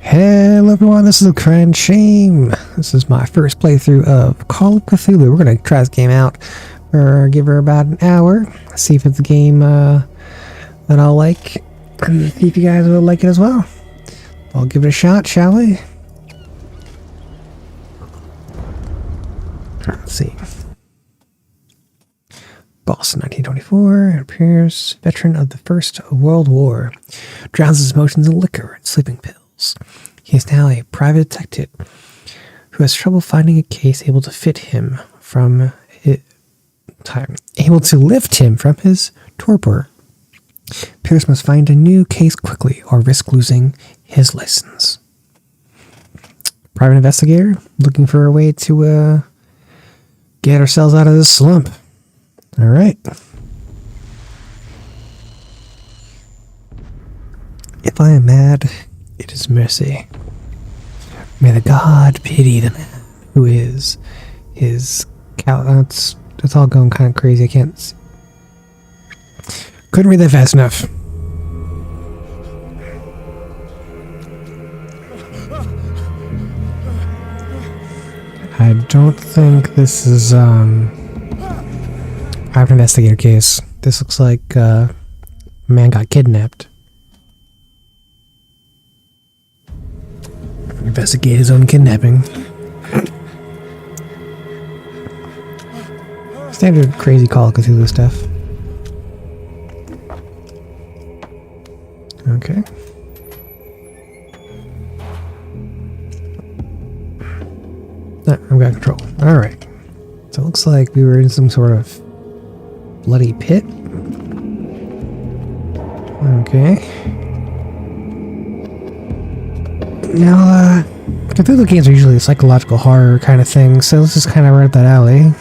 Hello everyone, this is ACryInShame. This is my first playthrough of Call of Cthulhu. We're going to try this game out for give her about an hour. See if it's a game that I'll like, and see if you guys will like it as well. I'll give it a shot, shall we? Let's see. Boston, 1924, it appears veteran of the First World War, drowns his emotions in liquor and sleeping pills. He is now a private detective who has trouble finding a case able to lift him from his torpor. Pierce must find a new case quickly or risk losing his license. Private investigator looking for a way to get ourselves out of this slump. All right. If I am mad, it is mercy. May the God pity the man who is his cow. It's all going kind of crazy. I can't. Couldn't read that fast enough. I don't think this is private investigator case. This looks like a man got kidnapped. Investigate his own kidnapping. Standard crazy Call of Cthulhu stuff. Okay. I've got control. Alright. So it looks like we were in some sort of bloody pit. Okay. Now, Cthulhu games are usually a psychological horror kind of thing, so this is kind of right up that alley.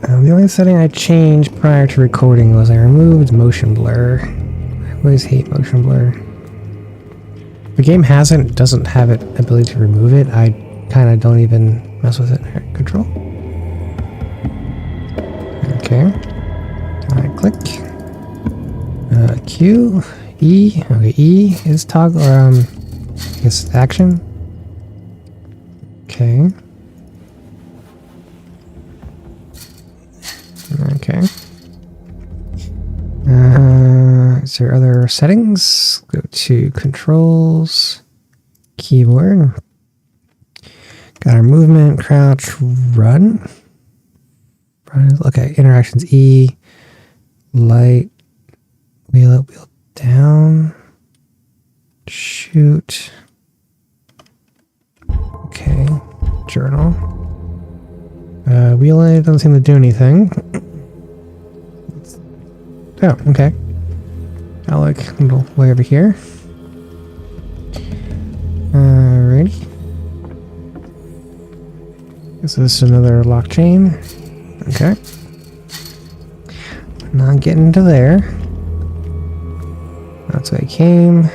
The only setting I changed prior to recording was I removed motion blur. I always hate motion blur. The game doesn't have it ability to remove it. I kind of don't even mess with it. Here, control. Okay. Alright, click. Q, E. Okay, E is toggle, or I guess action. Okay. Okay. Is there other settings? Go to controls, keyboard. Got our movement, crouch, run. Okay, interactions E, light, wheel up, wheel down, shoot. Okay, journal. Wheel A doesn't seem to do anything. Oh, okay. I'll look a little way over here. Alrighty. So this is another lock chain. Okay. Not getting into there. That's where I came.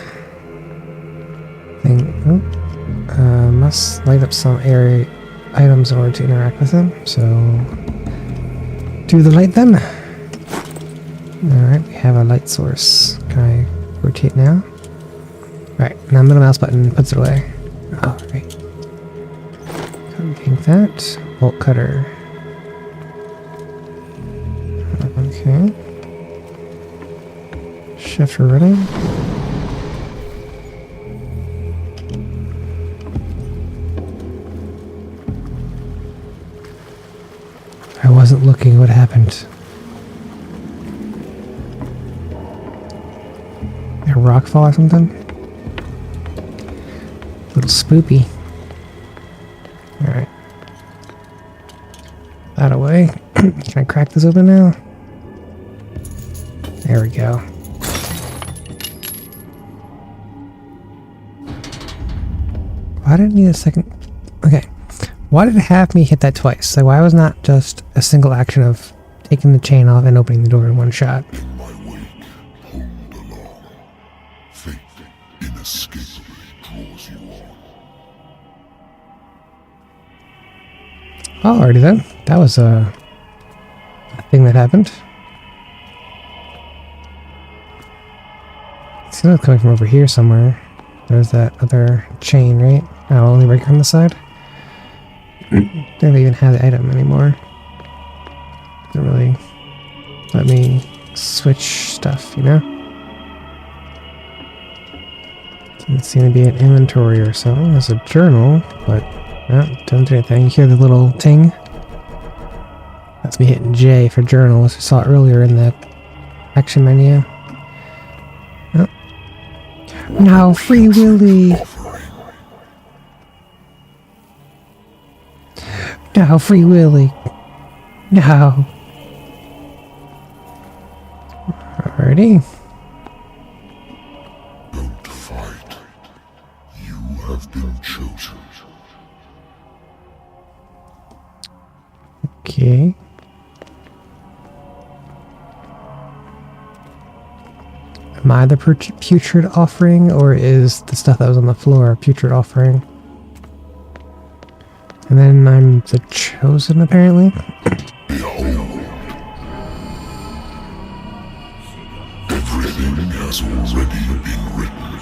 Must light up some area items in order to interact with them. So, do the light then. Alright, we have a light source. Can I rotate now? Alright, now middle mouse button puts it away. Alright. Take that. Bolt cutter. Okay. Shift for running. I wasn't looking. What happened? A rock fall or something? A little spoopy. Alright. That away. Can I crack this open now? There we go. Why did it need a second? Okay. Why did it have me hit that twice? Like, why was not just a single action of taking the chain off and opening the door in one shot? In my wake, hold along. Fate inescapably draws you on. Alrighty then. That was a thing that happened. It's not coming from over here somewhere. There's that other chain, right? Oh, only break from the side? Don't even have the item anymore. Doesn't really let me switch stuff, you know? Doesn't seem to be an inventory or something. There's a journal, but no, doesn't do anything. You hear the little ting? That's me hitting J for journal, as we saw earlier in the action menu. Oh. No, Free Willy! No, Free Willy! No! Alrighty. Don't fight. You have been chosen. Okay. Am I the putrid offering, or is the stuff that was on the floor a putrid offering? And then I'm the chosen, apparently? Behold. Everything has already been written.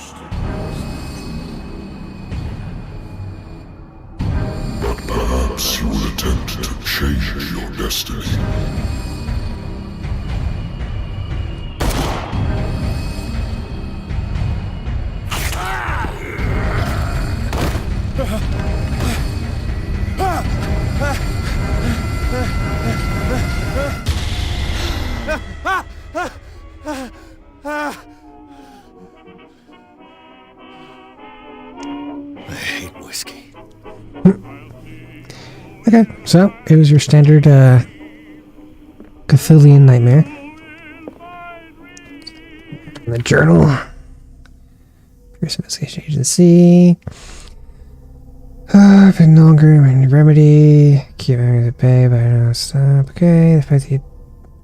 But perhaps you will attempt to change your destiny. I hate whiskey. Okay, so it was your standard Cthulhian nightmare. And the journal. First investigation agency. I've been longer, my remedy. Keep having to pay, but I don't stop. Okay, if I need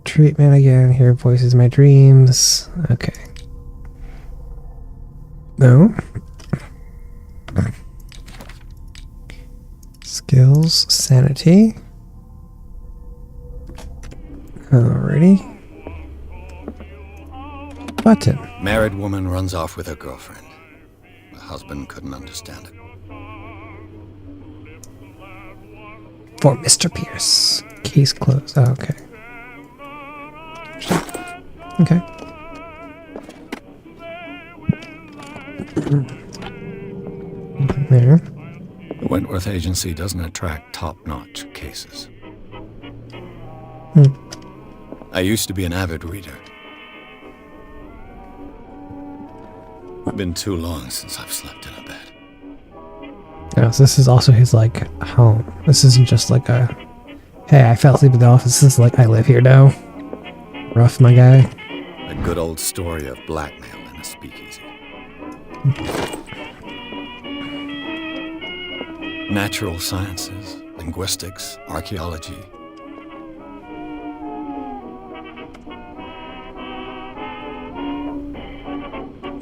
treatment again, hear voices in my dreams. Okay. No. Skills, sanity. Alrighty. Button. Married woman runs off with her girlfriend. The husband couldn't understand it. For Mr. Pierce. Case closed. Oh, okay. Okay. There. The Wentworth Agency doesn't attract top-notch cases. I used to be an avid reader. It's been too long since I've slept in a bed. Yeah, so this is also his, like, home. This isn't just like a, hey, I fell asleep at the office. This is like, I live here now. Rough, my guy. A good old story of blackmail in a speakeasy. Natural sciences, linguistics, archaeology.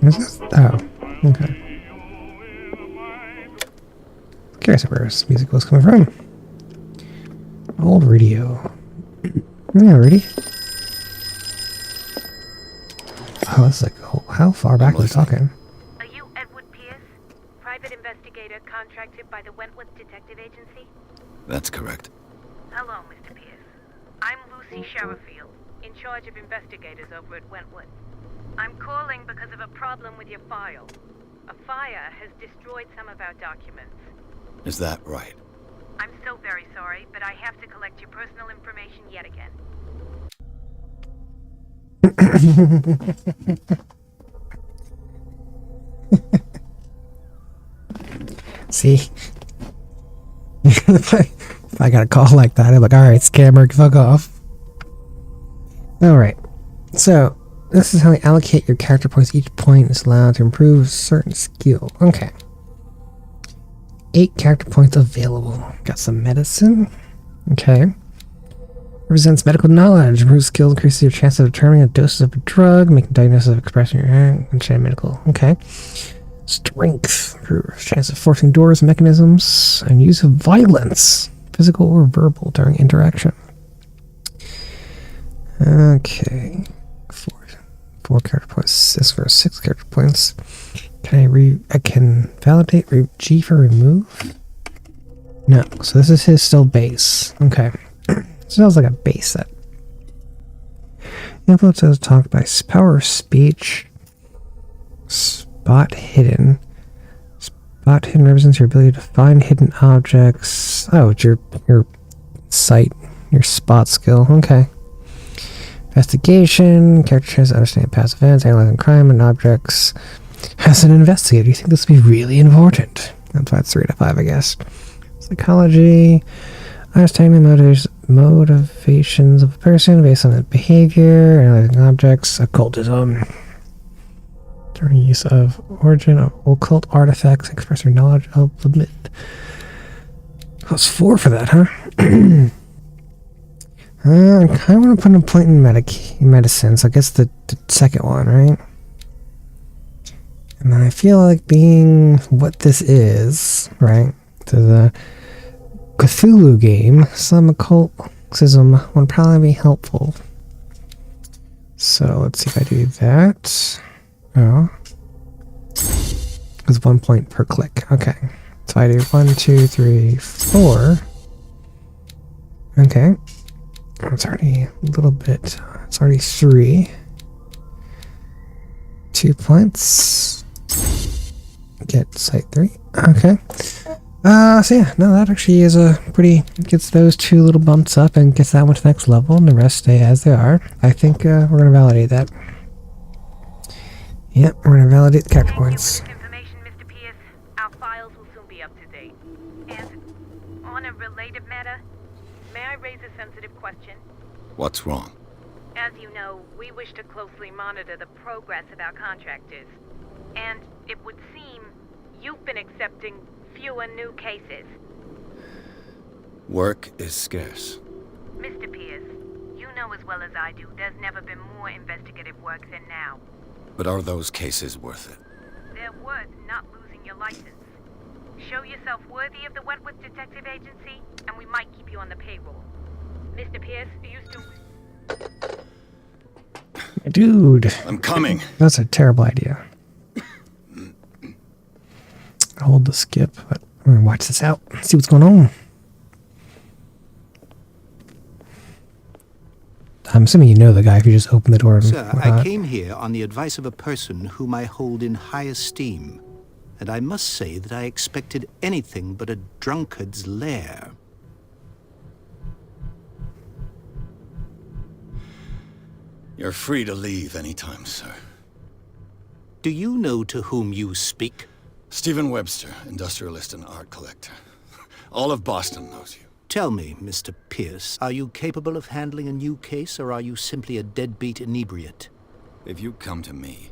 Is this? Oh, okay. Curious where this music was coming from. Old radio. Yeah, ready? Oh, that's like, how far back are we talking? Are you Edward Pierce, private investigator contracted by the Wentworth Detective Agency? That's correct. Hello, Mr. Pierce. I'm Lucy Sherifield, in charge of investigators over at Wentworth. I'm calling because of a problem with your file. A fire has destroyed some of our documents. Is that right? I'm so very sorry, but I have to collect your personal information yet again. See? if I got a call like that, I'm like, alright, scammer, fuck off. Alright. So, this is how you allocate your character points. Each point is allowed to improve a certain skill. Okay. 8 character points available. Got some medicine. Okay. Represents medical knowledge. Improves skills, increases your chance of determining a dose of a drug, making diagnosis of expressing your hand, and medical. Okay. Strength. Improves chance of forcing doors and mechanisms, and use of violence, physical or verbal, during interaction. Okay. 4 character points. This for 6 character points. I can validate G for remove? No, so this is his still base. Okay. Sounds like a base set. Influence as talk by power of speech. Spot hidden. Spot hidden represents your ability to find hidden objects. Oh, it's your sight, your spot skill. Okay. Investigation. Character tries to understand past events, analyzing crime and objects. As an investigator, you think this would be really important? That's why it's 3 to 5, I guess. Psychology. Understanding the motivations of a person based on their behavior, analyzing objects. Occultism. During use of origin of occult artifacts, express your knowledge of the myth. Plus 4 for that, huh? I kind of want to put a point in medicine, so I guess the second one, right? And I feel like being what this is, right? To the Cthulhu game, some occultism would probably be helpful. So let's see if I do that. Oh. It's 1 point per click. Okay. So I do 1, 2, 3, 4. Okay. It's already a little bit. It's already 3. 2 points. Get site 3. Okay. So yeah, no, that actually is a pretty, gets those 2 little bumps up and gets that one to the next level, and the rest stay as they are. I think we're going to validate that. Yep, we're going to validate the character points. Thank you for this information, Mr. Pierce. Our files will soon be up to date. And on a related matter, may I raise a sensitive question? What's wrong? As you know, we wish to closely monitor the progress of our contractors. And it would seem you've been accepting fewer new cases. Work is scarce. Mr. Pierce, you know as well as I do, there's never been more investigative work than now. But are those cases worth it? They're worth not losing your license. Show yourself worthy of the Wentworth Detective Agency, and we might keep you on the payroll. Mr. Pierce, you still... Dude. I'm coming. That's a terrible idea. Hold the skip, but I'm gonna watch this out. See what's going on. I'm assuming you know the guy if you just open the door. And Sir, I came here on the advice of a person whom I hold in high esteem, and I must say that I expected anything but a drunkard's lair. You're free to leave anytime, sir. Do you know to whom you speak? Stephen Webster, industrialist and art collector. All of Boston knows you. Tell me, Mr. Pierce, are you capable of handling a new case, or are you simply a deadbeat inebriate? If you come to me,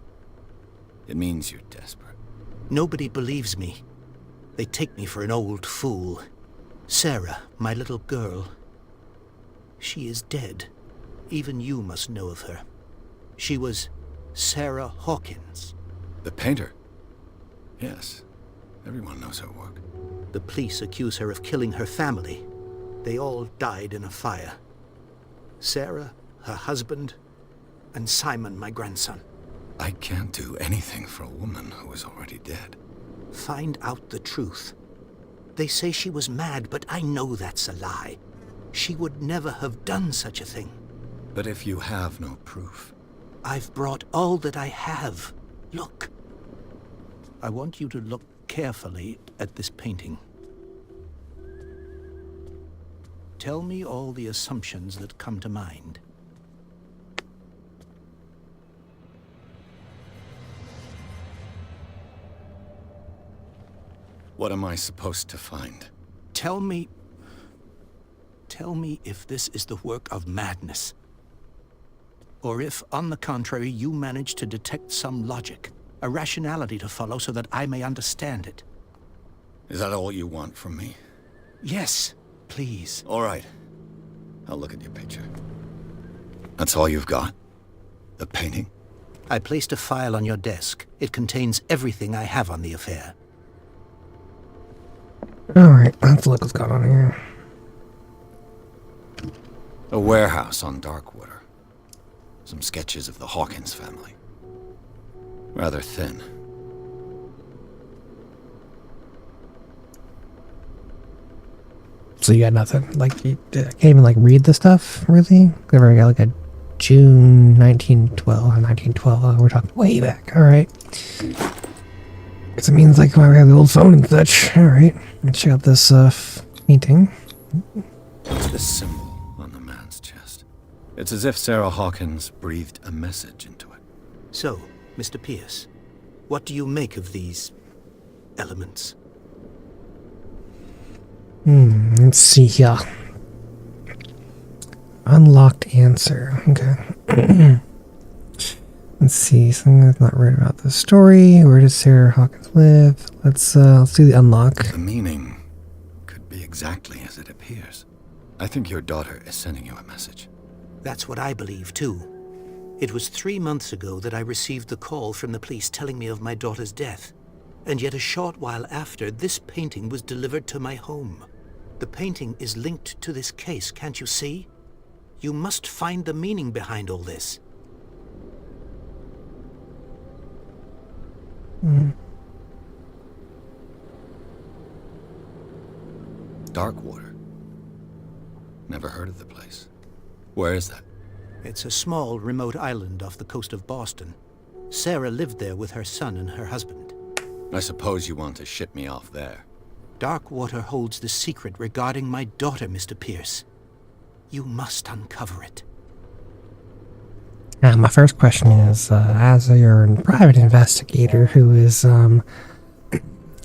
it means you're desperate. Nobody believes me. They take me for an old fool. Sarah, my little girl, she is dead. Even you must know of her. She was Sarah Hawkins. The painter? Yes. Everyone knows her work. The police accuse her of killing her family. They all died in a fire. Sarah, her husband, and Simon, my grandson. I can't do anything for a woman who is already dead. Find out the truth. They say she was mad, but I know that's a lie. She would never have done such a thing. But if you have no proof... I've brought all that I have. Look. I want you to look carefully at this painting. Tell me all the assumptions that come to mind. What am I supposed to find? Tell me if this is the work of madness. Or if, on the contrary, you manage to detect some logic, a rationality to follow so that I may understand it. Is that all you want from me? Yes, please. All right. I'll look at your picture. That's all you've got? The painting? I placed a file on your desk. It contains everything I have on the affair. Alright, let's look what's going on here. A warehouse on Darkwater. Some sketches of the Hawkins family. Rather thin. So you got nothing. Like, you can't even, like, read the stuff, really? Never got, like, a June 1912 or 1912. Oh, we're talking way back. Alright. So it means, like, we have the old phone and such. Alright. Let's check out this, painting. What's this symbol on the man's chest? It's as if Sarah Hawkins breathed a message into it. So, Mr. Pierce, what do you make of these elements? Let's see here. Unlocked answer. Okay. Let's see. Something that's not right about the story. Where does Sarah Hawkins live? Let's do the unlock. The meaning could be exactly as it appears. I think your daughter is sending you a message. That's what I believe, too. It was 3 months ago that I received the call from the police telling me of my daughter's death. And yet a short while after, this painting was delivered to my home. The painting is linked to this case, can't you see? You must find the meaning behind all this. Darkwater. Never heard of the place. Where is that? It's a small, remote island off the coast of Boston. Sarah lived there with her son and her husband. I suppose you want to ship me off there. Darkwater holds the secret regarding my daughter, Mr. Pierce. You must uncover it. Now, my first question is, as your private investigator who is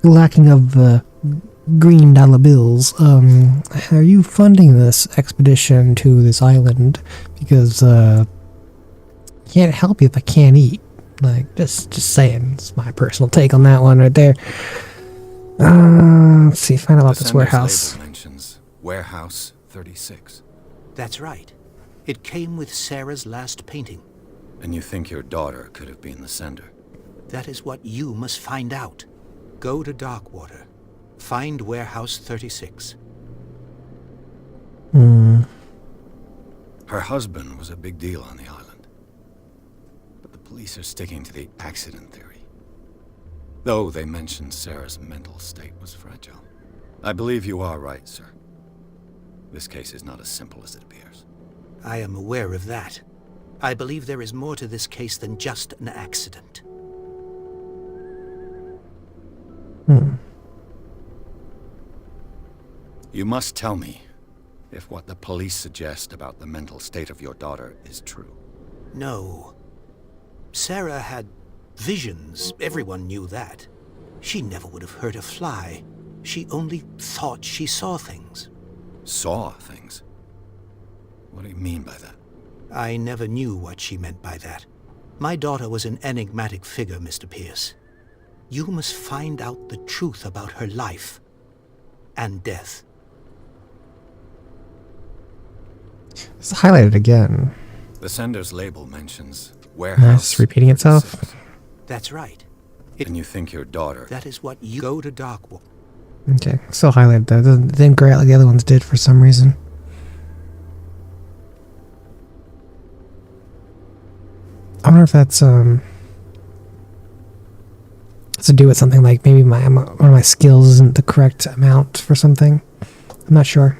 lacking of green dollar bills, are you funding this expedition to this island? Because can't help you if I can't eat. Like, just saying. It's my personal take on that one right there. Let's see. Find out about this warehouse. Label mentions Warehouse 36. That's right. It came with Sarah's last painting. And you think your daughter could have been the sender? That is what you must find out. Go to Darkwater. Find Warehouse 36. Her husband was a big deal on the island. But the police are sticking to the accident theory. Though they mentioned Sarah's mental state was fragile. I believe you are right, sir. This case is not as simple as it appears. I am aware of that. I believe there is more to this case than just an accident. You must tell me if what the police suggest about the mental state of your daughter is true. No. Sarah had visions. Everyone knew that. She never would have hurt a fly. She only thought she saw things. Saw things? What do you mean by that? I never knew what she meant by that. My daughter was an enigmatic figure, Mr. Pierce. You must find out the truth about her life and death. It's highlighted again. The sender's label mentions Warehouse. Nice, repeating itself. That's right. And you think your daughter... That is what you go to Darkwater. Okay, still highlighted though. It didn't gray out like the other ones did for some reason. I wonder if that's to do with something like maybe one of my skills isn't the correct amount for something. I'm not sure.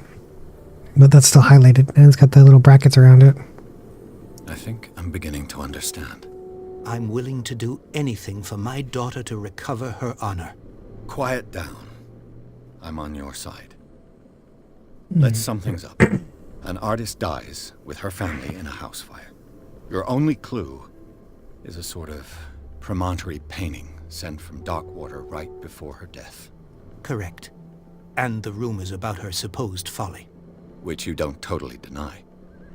But that's still highlighted, and it's got the little brackets around it. I think I'm beginning to understand. I'm willing to do anything for my daughter to recover her honor. Quiet down. I'm on your side. Let's sum things up. An artist dies with her family in a house fire. Your only clue is a sort of promontory painting sent from Darkwater right before her death. Correct. And the rumors about her supposed folly. Which you don't totally deny.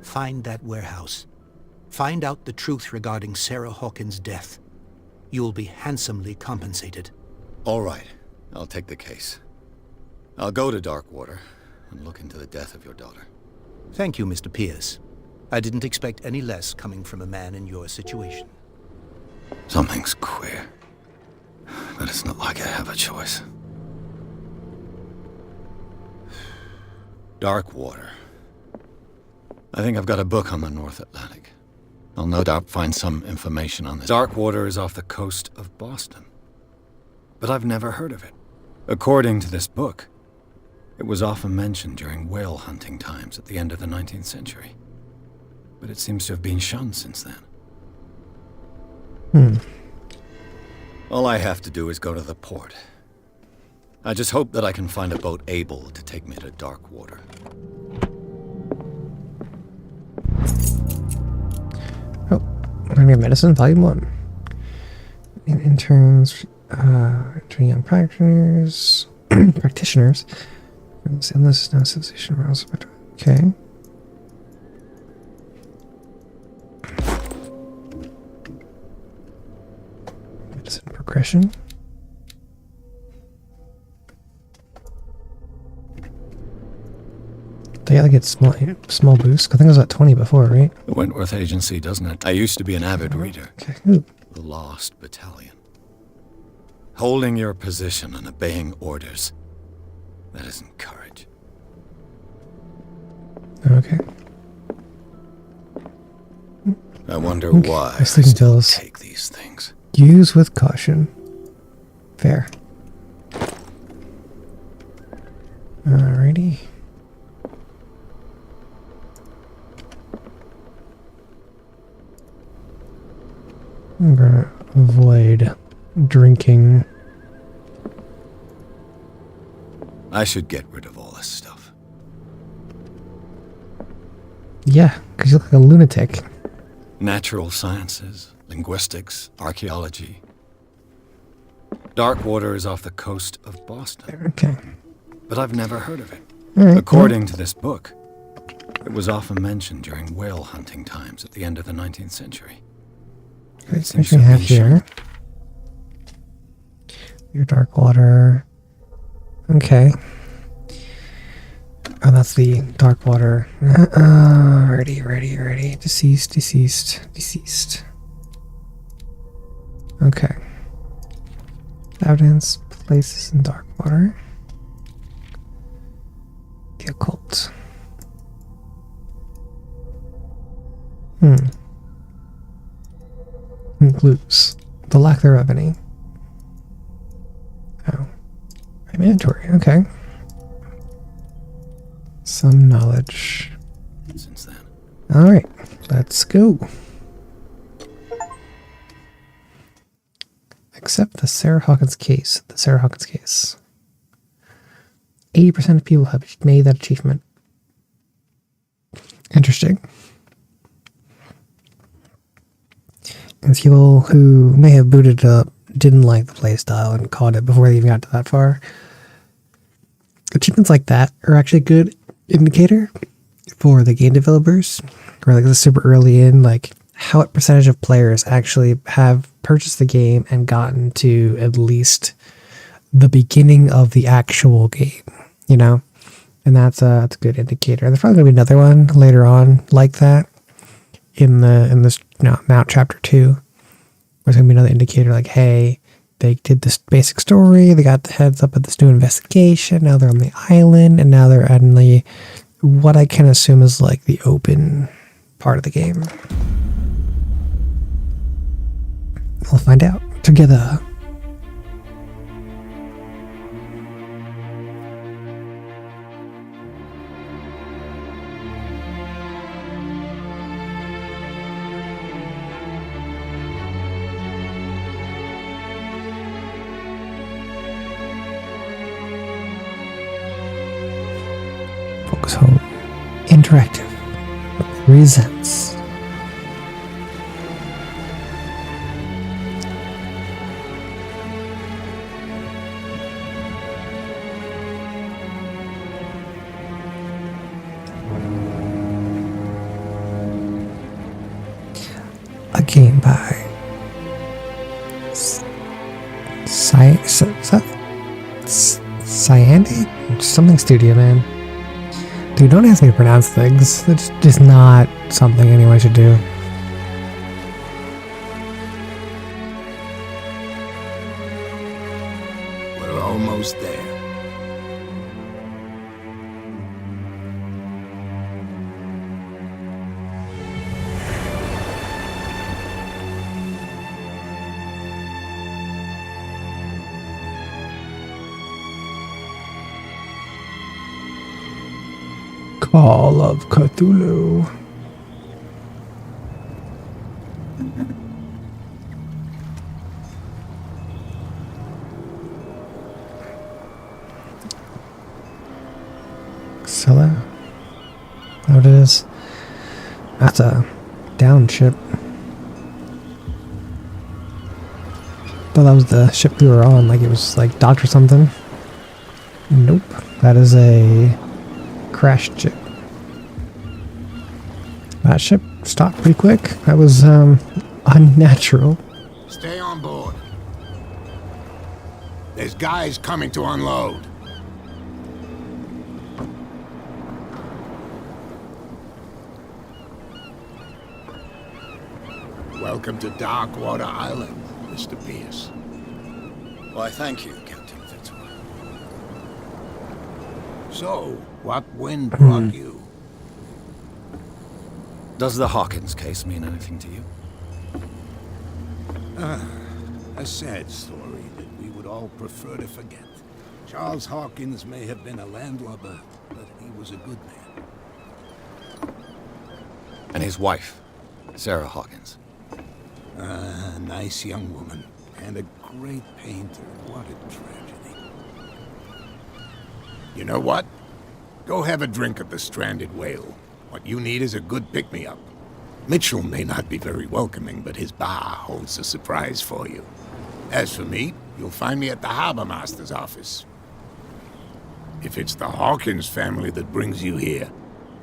Find that warehouse. Find out the truth regarding Sarah Hawkins' death. You'll be handsomely compensated. All right. I'll take the case. I'll go to Darkwater and look into the death of your daughter. Thank you, Mr. Pierce. I didn't expect any less coming from a man in your situation. Something's queer. But it's not like I have a choice. Darkwater. I think I've got a book on the North Atlantic. I'll no doubt find some information on this. Darkwater is off the coast of Boston. But I've never heard of it. According to this book, It was often mentioned during whale hunting times at the end of the 19th century. But it seems to have been shunned since then. All I have to do is go to the port. I just hope that I can find a boat able to take me to dark water. Oh, Learning of Medicine, Volume 1. Interns, entering young practitioners, practitioners. Endless no civilization rules. Okay. Medicine progression. They gotta get small boosts. I think it was at 20 before, right? The Wentworth Agency, doesn't it? I used to be an avid reader. Okay. Ooh. The Lost Battalion. Holding your position and obeying orders. That isn't courage. Okay. I wonder why I sleeping still pills. take these things. Use with caution. Fair. Alrighty. I'm gonna avoid drinking. I should get rid of all this stuff. Yeah, because you look like a lunatic. Natural sciences, linguistics, archaeology. Darkwater is off the coast of Boston, Okay. but I've never heard of it. Alright. According to this book, it was often mentioned during whale hunting times at the end of the 19th century. What seems we to have be here? Your dark water. Okay. Oh, that's the dark water. Ready. Deceased. Okay. Evidence, places in dark water. The occult. Clues. The lack thereof any. Oh. Inventory, okay. Some knowledge. Since then. Alright, let's go. Accept the Sarah Hawkins case. 80% of people have made that achievement. Interesting. And people who may have booted it up didn't like the playstyle and caught it before they even got to that far. Achievements like that are actually a good indicator for the game developers, or like this super early in, like what percentage of players actually have purchased the game and gotten to at least the beginning of the actual game, you know? And that's a good indicator. There's probably gonna be another one later on like that in this Mount Chapter 2. There's gonna be another indicator like, hey, they did this basic story, they got the heads up of this new investigation, now they're on the island, and now they're in the what I can assume is like the open part of the game. We'll find out together. Focus home. Interactive. Presents. A game by Cyanide? Something Studio, man. Dude, don't ask me to pronounce things. It's just not something anyone should do. We're almost there. Call of Cthulhu. Scylla? What it is? That's a down ship. Thought that was the ship we were on, like it was like docked or something. Nope, that is a crashed ship. That ship stopped pretty quick. That was unnatural. Stay on board. There's guys coming to unload. Welcome to Darkwater Island, Mr. Pierce. Why, thank you, Captain Fitzroy. So, what wind brought you? Does the Hawkins case mean anything to you? A sad story that we would all prefer to forget. Charles Hawkins may have been a landlubber, but he was a good man. And his wife, Sarah Hawkins. A nice young woman, and a great painter. What a tragedy. You know what? Go have a drink at the Stranded Whale. What you need is a good pick-me-up. Mitchell may not be very welcoming, but his bar holds a surprise for you. As for me, you'll find me at the Harbor Master's office. If it's the Hawkins family that brings you here,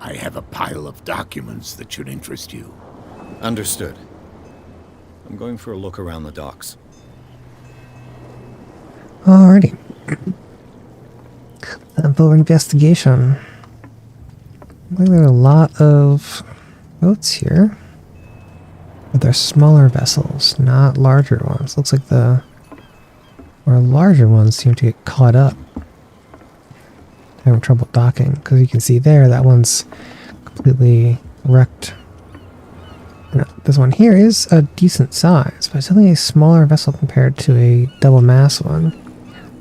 I have a pile of documents that should interest you. Understood. I'm going for a look around the docks. Alrighty. For investigation. I think there are a lot of boats here. But they're smaller vessels, not larger ones. Looks like the larger ones seem to get caught up. Having trouble docking. Because you can see there, that one's completely wrecked. No, this one here is a decent size, but it's only a smaller vessel compared to a double mast one.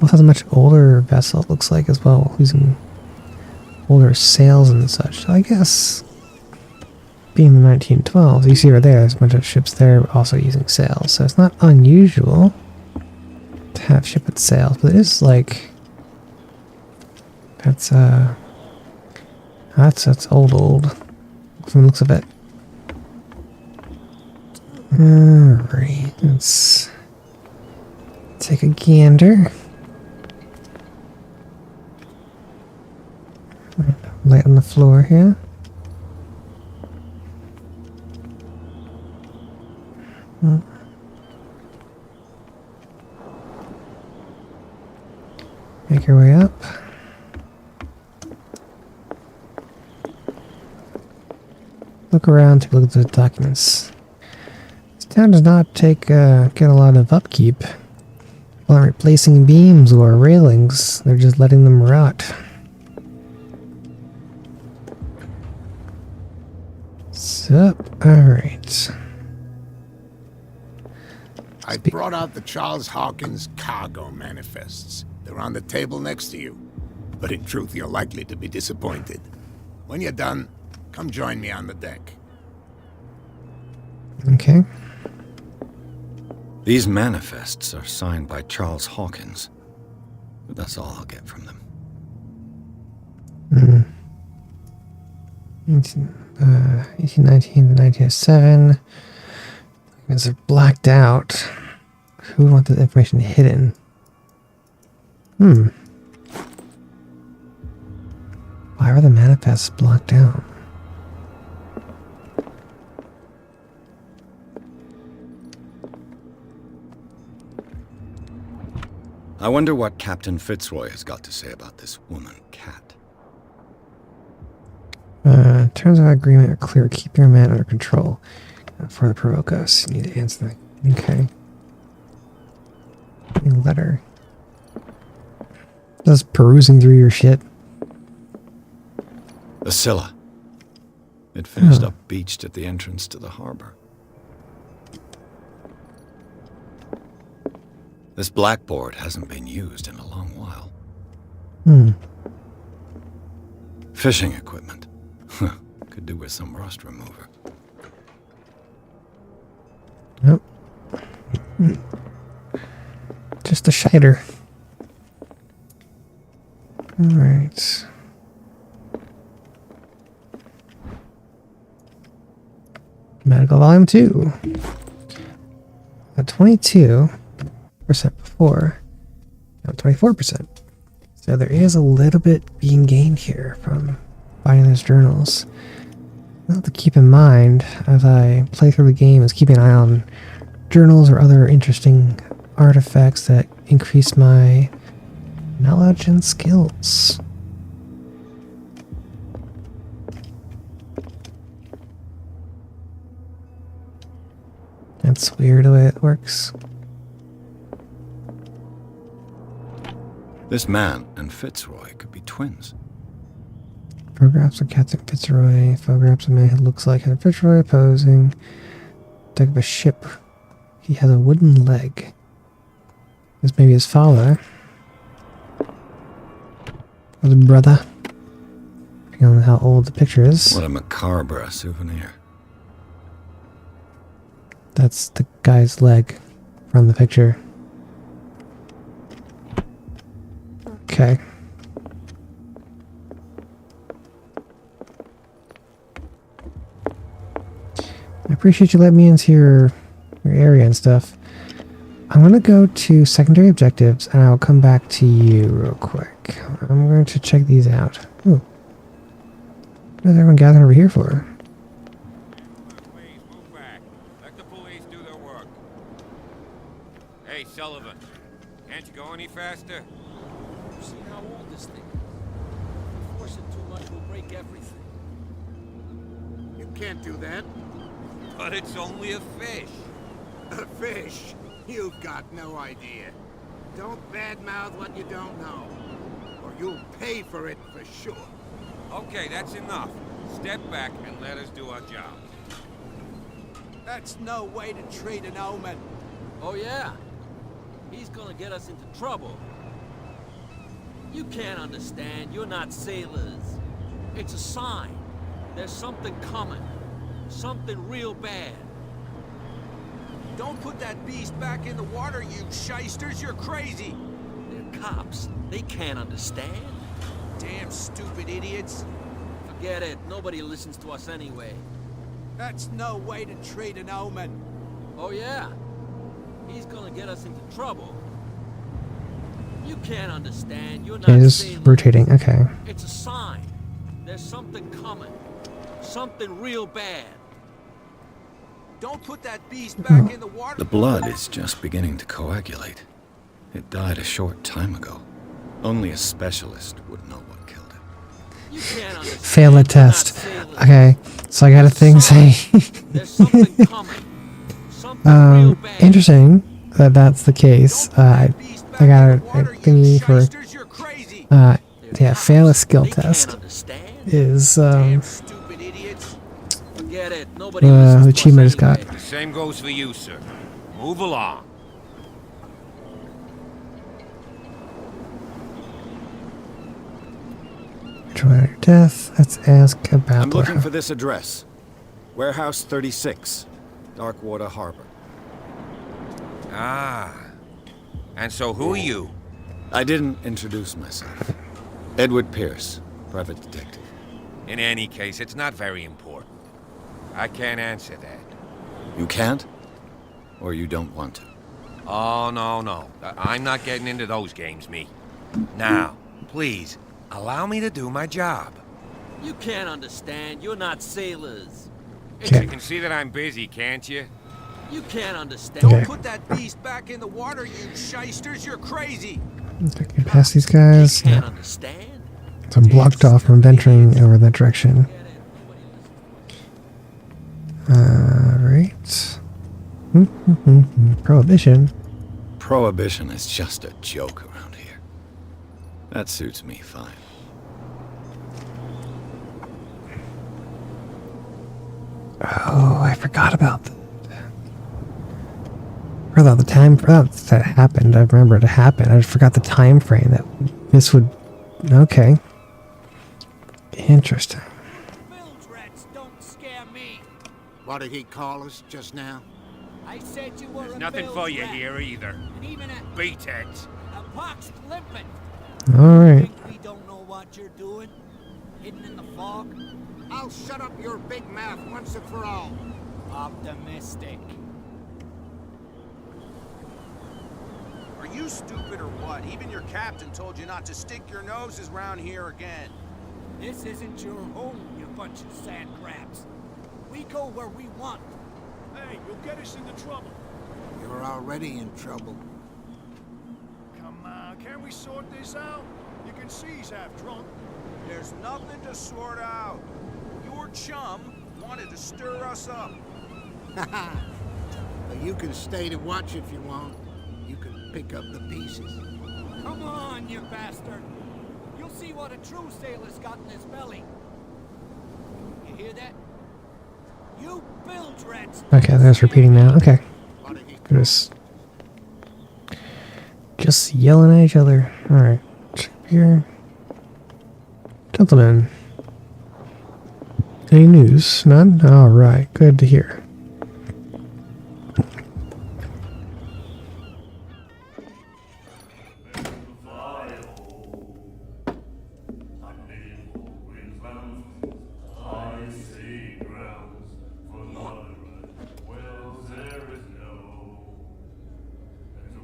Also has a much older vessel, it looks like, as well, using older sails and such. So I guess, being the 1912s, you see right there, there's a bunch of ships there also using sails. So it's not unusual to have ship with sails, but it is like, that's old, from the looks of it. Alright, let's take a gander. Light on the floor here. Make your way up. Look around, take a look at the documents. This town does not get a lot of upkeep. While replacing beams or railings, they're just letting them rot. So, alright. I brought out the Charles Hawkins cargo manifests. They're on the table next to you. But in truth, you're likely to be disappointed. When you're done, come join me on the deck. Okay. These manifests are signed by Charles Hawkins. But that's all I'll get from them. 1819 to 1907. Documents are blacked out. Who would want this information hidden? Why are the manifests blocked out? I wonder what Captain Fitzroy has got to say about this woman, Cat. Terms of our agreement are clear. Keep your man under control. Further provoke us. You need to answer that. Okay. Any letter. Just perusing through your shit. The Scylla. It finished up beached at the entrance to the harbor. This blackboard hasn't been used in a long while. Fishing equipment. Could do with some rust remover. Nope. Just a shider. Alright. Medical Volume 2. At 22% before. Now 24%. So there is a little bit being gained here from finding those journals. Not to keep in mind as I play through the game is keeping an eye on journals or other interesting artifacts that increase my knowledge and skills. That's weird the way it works. This man and Fitzroy could be twins. Photographs of Captain Fitzroy. Photographs of a man who looks like Captain Fitzroy posing. Deck of a ship. He has a wooden leg. This may be his father. Or his brother. Depending on how old the picture is. What a macabre souvenir. That's the guy's leg from the picture. Okay. I appreciate you letting me into your area and stuff. I'm going to go to secondary objectives and I'll come back to you real quick. I'm going to check these out. Ooh. What is everyone gathering over here for? Please move back. Let the police do their work. Hey, Sullivan. Can't you go any faster? You see how old this thing is? If we force it too much, we'll break everything. You can't do that. But it's only a fish. A fish? You've got no idea. Don't badmouth what you don't know, or you'll pay for it for sure. Okay, that's enough. Step back and let us do our job. That's no way to treat an omen. Oh yeah? He's gonna get us into trouble. You can't understand. You're not sailors. It's a sign. There's something coming. Something real bad. Don't put that beast back in the water, you shysters. You're crazy. They're cops. They can't understand. Damn stupid idiots. Forget it. Nobody listens to us anyway. That's no way to treat an omen. Oh yeah? He's gonna get us into trouble. You can't understand. You're not Okay, just sailors. rotating. Okay. It's a sign. There's something coming. Something real bad. Don't put that beast back in the water. The blood is just beginning to coagulate. It died a short time ago. Only a specialist would know what killed it. You can't understand. Fail a You're test. not sailors. Okay, so I got a thing saying. There's something coming. Something real bad. Interesting that that's the case. I got a thingy for. You're crazy. Yeah, fail a skill They can't test understand. is Damn stupid idiots. Forget it. Nobody listens the to achievement us has got. anyway. The same goes for you, sir. Move along. Try death. Let's ask about. I'm looking for this address. Warehouse 36, Darkwater Harbor. Ah. And so who are you? I didn't introduce myself. Edward Pierce, private detective. In any case, it's not very important. I can't answer that. You can't? Or you don't want to? Oh, no. I'm not getting into those games, me. Now, please, allow me to do my job. You can't understand. You're not sailors. Okay. You can see that I'm busy, can't you? You can't understand. Okay. Put that beast back in the water, you shysters. You're crazy. I can pass these guys. You can't Yeah. understand. So I'm blocked off from venturing over that direction. Forget it. Nobody listens to us. Right. Prohibition. Prohibition is just a joke around here. That suits me fine. Oh, I forgot about that. I forgot the time that happened. I remember it happened. I just forgot the time frame that this would. Okay. Interesting. Bilge rats What did he call us just now? I said you were There's a nothing Bill's for you rat, here either. and even a Beatheads. pox limpet. Alright. Think we don't know what you're doing? Hidden in the fog? I'll shut up your big mouth once and for all. Optimistic. Are you stupid or what? Even your captain told you not to stick your noses around here again. This isn't your home, you bunch of sand crabs. We go where we want. Hey, you'll get us into trouble. You're already in trouble. Come on, can't we sort this out? You can see he's half drunk. There's nothing to sort out. Your chum wanted to stir us up. But you can stay to watch if you want. You can pick up the pieces. Come on, you bastard. You'll see what a true sailor's got in his belly. You hear that? You bilge rats. Okay, that's repeating now. Okay. What did he Just yelling at each other. Alright. Here. Gentlemen. Any news? None? Alright, good to hear.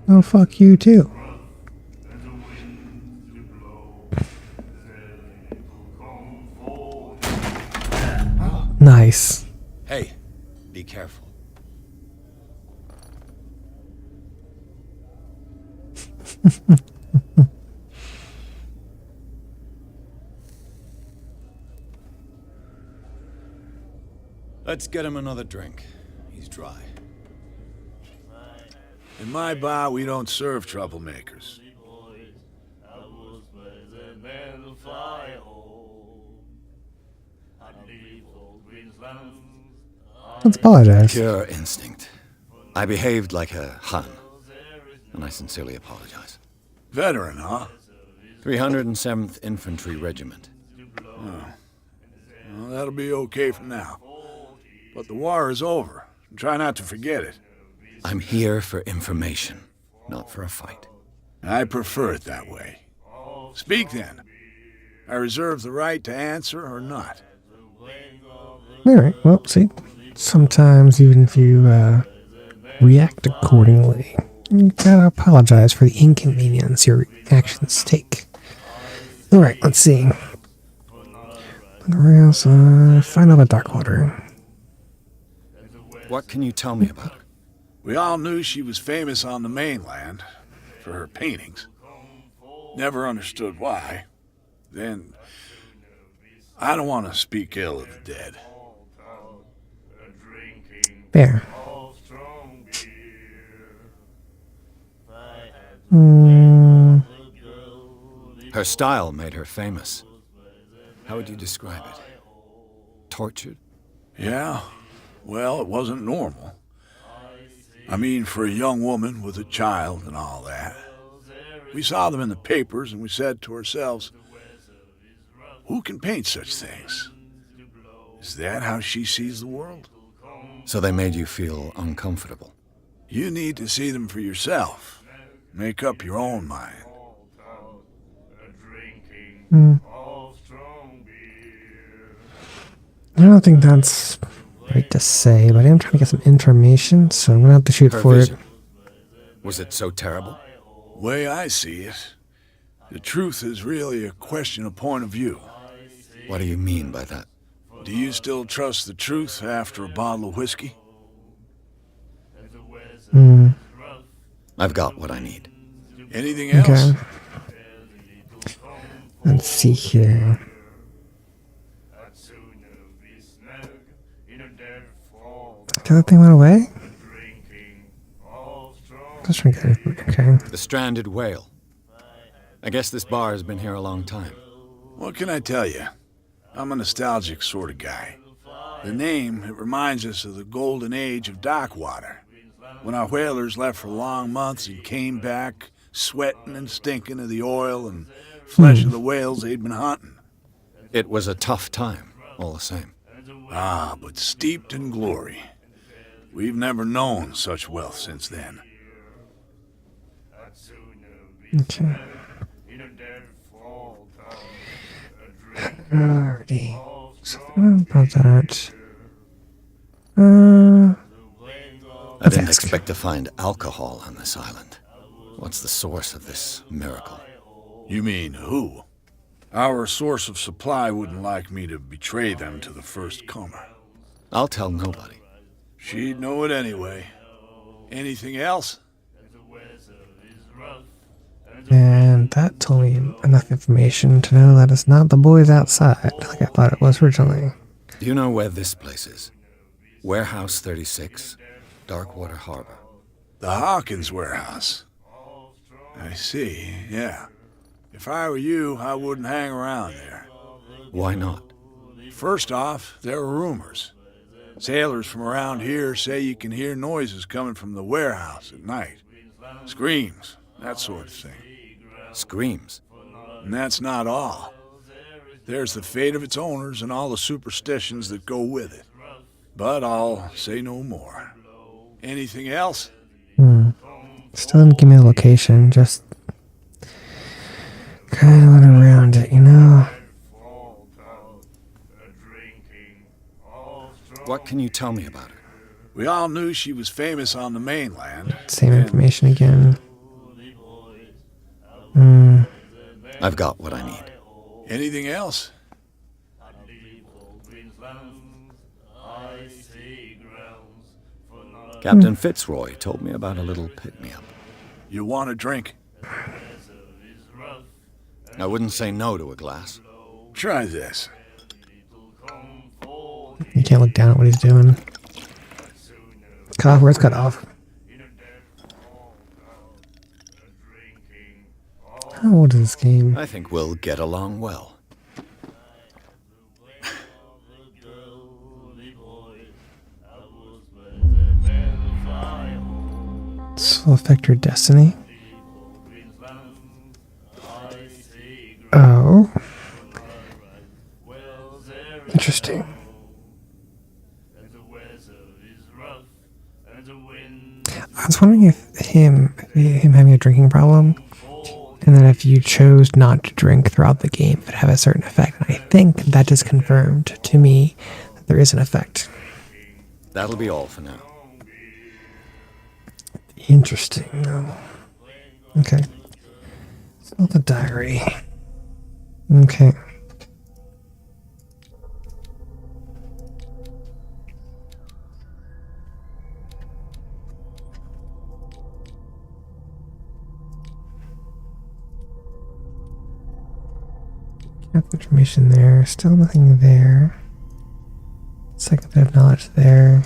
Oh, fuck you too. Nice. Hey, be careful. Let's get him another drink. He's dry. In my bar, we don't serve troublemakers. Let's apologize. Pure instinct. I behaved like a Hun, and I sincerely apologize. Veteran, huh? 307th Infantry Regiment. Well, that'll be okay for now. But the war is over. Try not to forget it. I'm here for information, not for a fight. I prefer it that way. Speak then. I reserve the right to answer or not. Alright, well, see. Sometimes, even if you react accordingly, you gotta apologize for the inconvenience your actions take. Alright, let's see. Where else? Find out about Darkwater. What can you tell me about her? We all knew she was famous on the mainland for her paintings. Never understood why. Then, I don't want to speak ill of the dead. Fair. Her style made her famous. How would you describe it? Tortured? Yeah, well, it wasn't normal. I mean, for a young woman with a child and all that. We saw them in the papers and we said to ourselves, who can paint such things? Is that how she sees the world? So they made you feel uncomfortable. You need to see them for yourself. Make up your own mind. I don't think that's right to say, but I am trying to get some information, so I'm gonna have to shoot Her for vision. it. Was it so terrible? Way I see it, the truth is really a question of point of view. What do you mean by that? Do you still trust the truth after a bottle of whiskey? I've got what I need. Anything else? Okay. Let's see here. The other thing went away? Just trying to get it. Okay. The stranded whale. I guess this bar has been here a long time. What can I tell you? I'm a nostalgic sort of guy. The name, it reminds us of the golden age of Darkwater, when our whalers left for long months and came back sweating and stinking of the oil and flesh of the whales they'd been hunting. It was a tough time, all the same. Ah, but steeped in glory. We've never known such wealth since then. Okay. Alrighty. Something about that. I didn't expect to find alcohol on this island. What's the source of this miracle? You mean who? Our source of supply wouldn't like me to betray them to the first comer. I'll tell nobody. She'd know it anyway. Anything else? And that told me enough information to know that it's not the boys outside, like I thought it was originally. Do you know where this place is? Warehouse 36, Darkwater Harbor. The Hawkins warehouse. I see, yeah. If I were you, I wouldn't hang around there. Why not? First off, there are rumors. Sailors from around here say you can hear noises coming from the warehouse at night. Screams, that sort of thing. Screams. And that's not all. There's the fate of its owners and all the superstitions that go with it. But I'll say no more. Anything else? Still didn't give me the location, just kind of went around it, you know? What can you tell me about her? We all knew she was famous on the mainland. Same information again. I've got what I need. Anything else? Captain Fitzroy told me about a little pick-me-up. You want a drink? I wouldn't say no to a glass. Try this. You can't look down at what he's doing. Cut off, where's cut off? How old is this game? I think we'll get along well. This will affect your destiny. Oh. Interesting. I was wondering if him having a drinking problem, and then if you chose not to drink throughout the game, it would have a certain effect. And I think that just confirmed to me that there is an effect. That'll be all for now. Interesting. Okay. So the diary. Okay. Got the information there. Still nothing there. Second bit of knowledge there.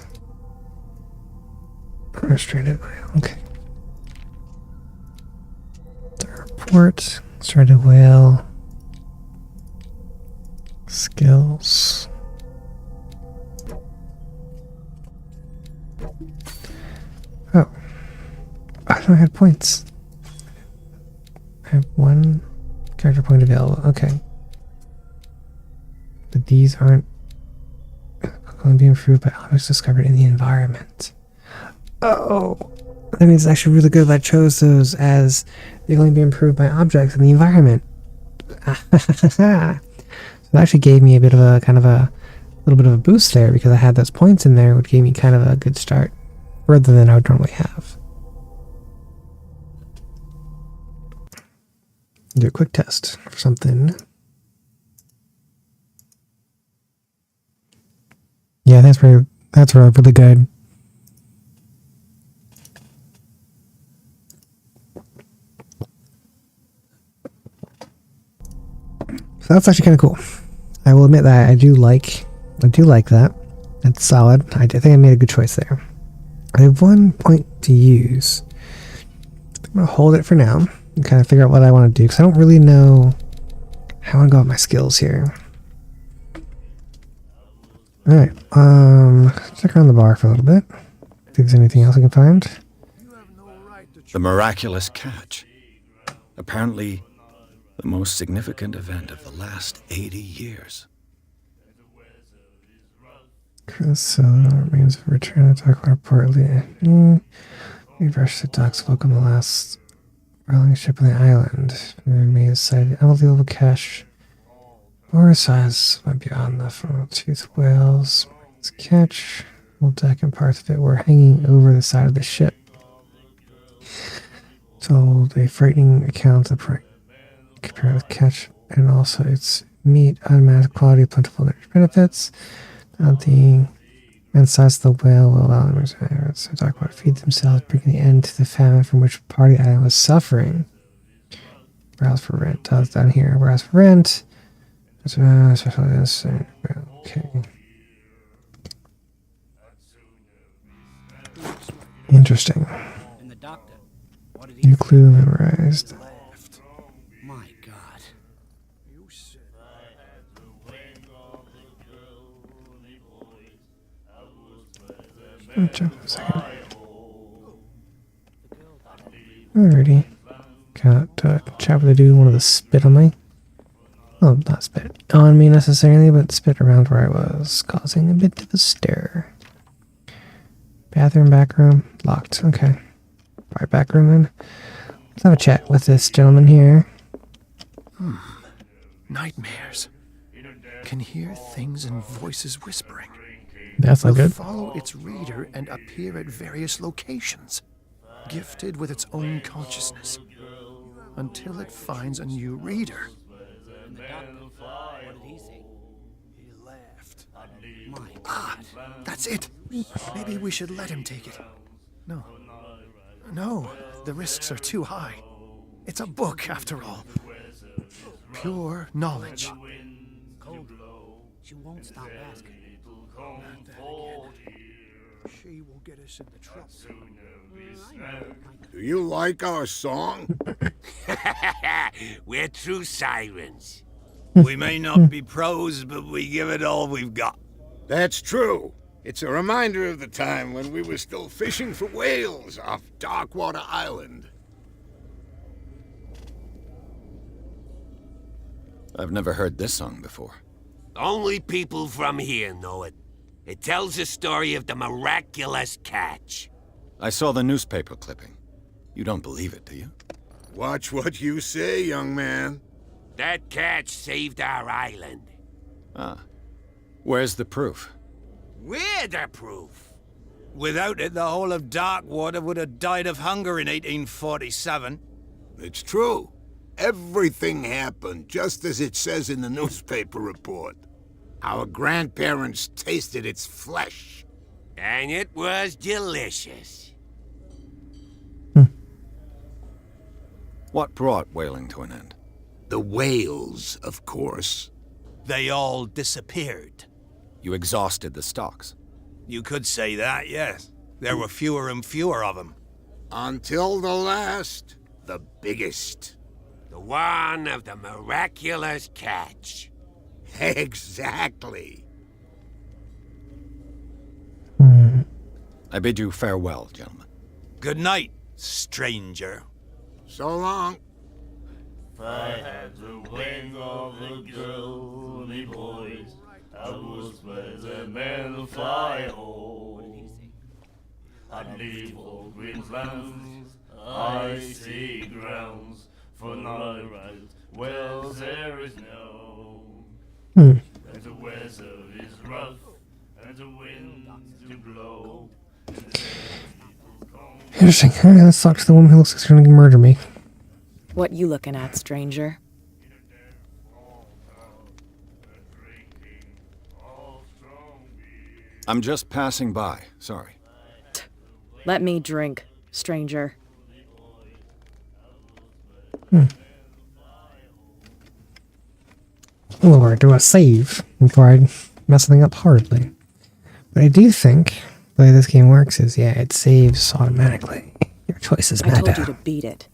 Frustrated whale. Okay. The report. Stranded whale. Skills. Oh. I don't have points. I have one character point available. Okay. But these aren't going to be improved by objects discovered in the environment. Oh, that means it's actually really good if I chose those as they're going to be improved by objects in the environment. So it actually gave me a bit of a kind of a little bit of a boost there because I had those points in there, which gave me kind of a good start further than I would normally have. Do a quick test for something. Yeah, that's really good. So that's actually kind of cool. I will admit that I do like that. That's solid. I think I made a good choice there. I have 1 point to use. I'm gonna hold it for now and kind of figure out what I want to do because I don't really know how I want to go with my skills here. All right. Check around the bar for a little bit. See if there's anything else I can find. The miraculous catch. Apparently, the most significant event of the last 80 years. So remains of return to talk about partly. We rushed the docks welcome the last rolling ship on the island. We made a sight of unbelievable cache. Or size went beyond the funnel tooth whales. Its catch, whole deck and parts of it were hanging over the side of the ship. Told a frightening account of the compared with catch and also its meat, unmatched quality, plentiful benefits. The immense size of the whale will allow them to talk about feed themselves, bringing the end to the famine from which part of the island was suffering. Browse for rent. Down here. Browse for rent. Especially this. Okay. Interesting. New clue memorized. My God. Jump a second. Alrighty. Got chat with the dude, one of the spit on me. Well, not spit on me necessarily, but spit around where I was, causing a bit of a stir. Bathroom, back room, locked. Okay. Probably back room then. Let's have a chat with this gentleman here. Nightmares. Can hear things and voices whispering. That's not good. Follow its reader and appear at various locations, gifted with its own consciousness, until it finds a new reader. He laughed. My Ah, that's it. Maybe we should let him take it. No, the risks are too high. It's a book, after all. Pure knowledge. She won't stop asking. She will get us into trouble. Do you like our song? We're true sirens. We may not be pros, but we give it all we've got. That's true. It's a reminder of the time when we were still fishing for whales off Darkwater Island. I've never heard this song before. Only people from here know it. It tells the story of the miraculous catch. I saw the newspaper clipping. You don't believe it, do you? Watch what you say, young man. That catch saved our island. Ah. Where's the proof? We're the proof. Without it, the whole of Darkwater would have died of hunger in 1847. It's true. Everything happened just as it says in the newspaper report. Our grandparents tasted its flesh. And it was delicious. What brought whaling to an end? The whales, of course. They all disappeared. You exhausted the stocks. You could say that, yes. There were fewer and fewer of them. Until the last, the biggest. The one of the miraculous catch. Exactly. I bid you farewell, gentlemen. Good night, stranger. So long. If I had the wing of the girly boys, I would spread them and fly home. I'd leave all green lands, icy grounds, for not right wells there is no. And the weather is rough, and the winds do blow. Interesting. Alright, let's talk to the woman who looks like she's going to murder me. What you looking at, stranger? I'm just passing by. Sorry. Let me drink, stranger. Lord, do a save before I mess something up horribly. But I do think the way this game works is, yeah, it saves automatically. Your choices I matter. told you to beat it.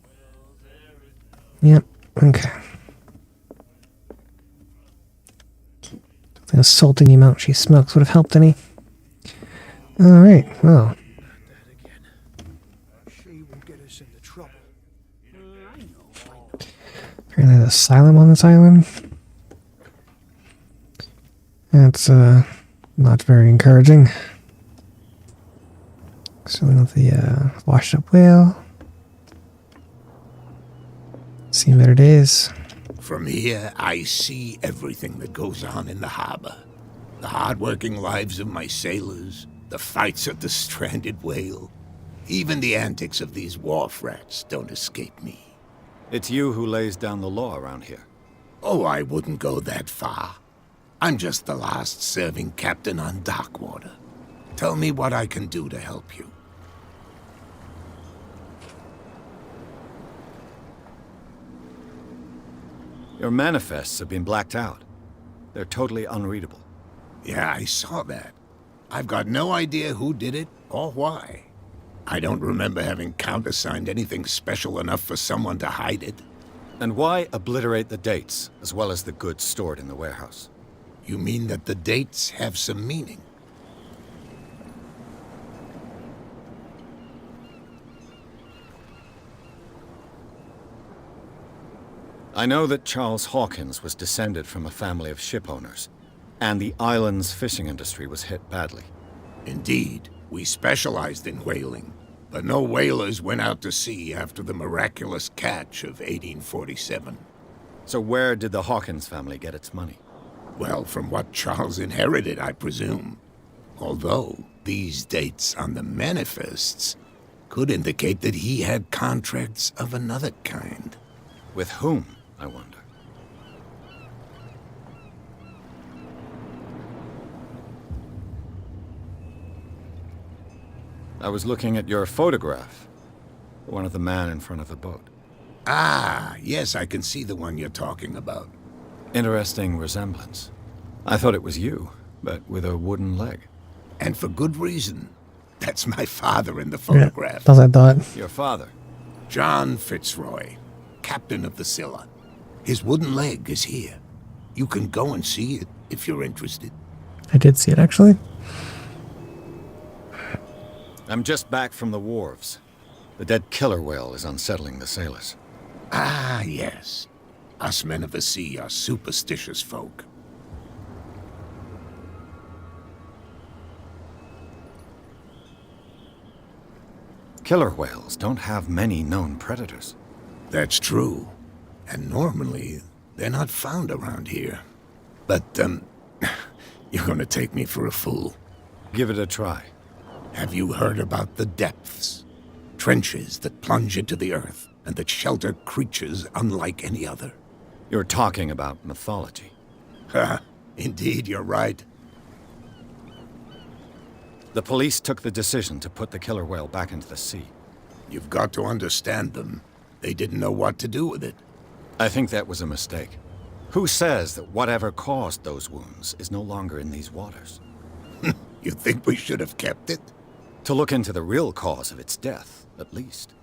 Yep, okay. The assaulting the amount she smokes would have helped any. Alright, well. She will get us into trouble. Apparently there's an asylum on this island. That's, Not very encouraging. So we have the washed up whale. Seen better days. From here, I see everything that goes on in the harbor. The hard-working lives of my sailors, the fights of the stranded whale. Even the antics of these wharf rats don't escape me. It's you who lays down the law around here. Oh, I wouldn't go that far. I'm just the last serving captain on Darkwater. Tell me what I can do to help you. Your manifests have been blacked out. They're totally unreadable. Yeah, I saw that. I've got no idea who did it or why. I don't remember having countersigned anything special enough for someone to hide it. And why obliterate the dates, as well as the goods stored in the warehouse? You mean that the dates have some meaning? I know that Charles Hawkins was descended from a family of ship owners, and the island's fishing industry was hit badly. Indeed, we specialized in whaling, but no whalers went out to sea after the miraculous catch of 1847. So where did the Hawkins family get its money? Well, from what Charles inherited, I presume. Although, these dates on the manifests could indicate that he had contracts of another kind. With whom, I wonder? I was looking at your photograph. One of the man in front of the boat. Ah, yes, I can see the one you're talking about. Interesting resemblance. I thought it was you, but with a wooden leg. And for good reason. That's my father in the photograph. Yeah, that's what I thought. Your father? John Fitzroy, captain of the Scylla. His wooden leg is here. You can go and see it if you're interested. I did see it, actually. I'm just back from the wharves. The dead killer whale is unsettling the sailors. Ah, yes. Us men of the sea are superstitious folk. Killer whales don't have many known predators. That's true. And normally, they're not found around here. But, you're gonna take me for a fool. Give it a try. Have you heard about the depths? Trenches that plunge into the earth and that shelter creatures unlike any other. You're talking about mythology. Ha! Indeed, you're right. The police took the decision to put the killer whale back into the sea. You've got to understand them. They didn't know what to do with it. I think that was a mistake. Who says that whatever caused those wounds is no longer in these waters? You think we should have kept it? To look into the real cause of its death, at least.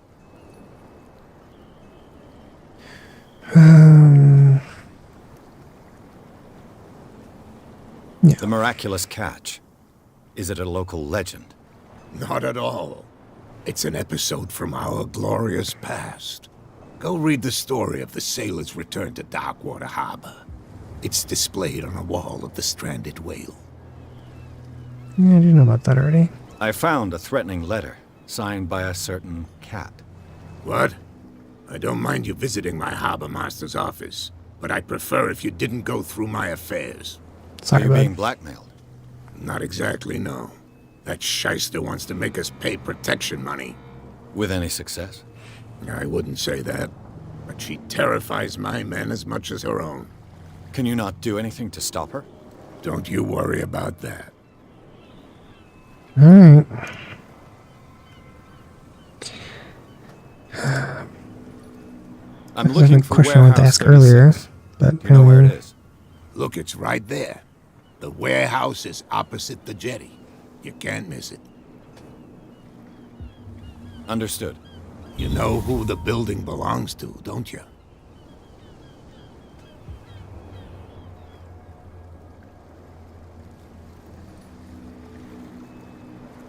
Yeah. The miraculous catch. Is it a local legend? Not at all. It's an episode from our glorious past. Go read the story of the sailor's return to Darkwater Harbor. It's displayed on a wall of the stranded whale. Yeah, I do know about that already. I found a threatening letter, signed by a certain cat. What? I don't mind you visiting my harbor master's office, but I'd prefer if you didn't go through my affairs. Sorry, Are you being bud. blackmailed? Not exactly, no. That shyster wants to make us pay protection money. With any success? I wouldn't say that, but she terrifies my men as much as her own. Can you not do anything to stop her? Don't you worry about that. Alright. I'm There's looking a for question I wanted to Warehouse ask earlier, 36. but You know where it is? Look, it's right there. The warehouse is opposite the jetty. You can't miss it. Understood. You know who the building belongs to, don't you?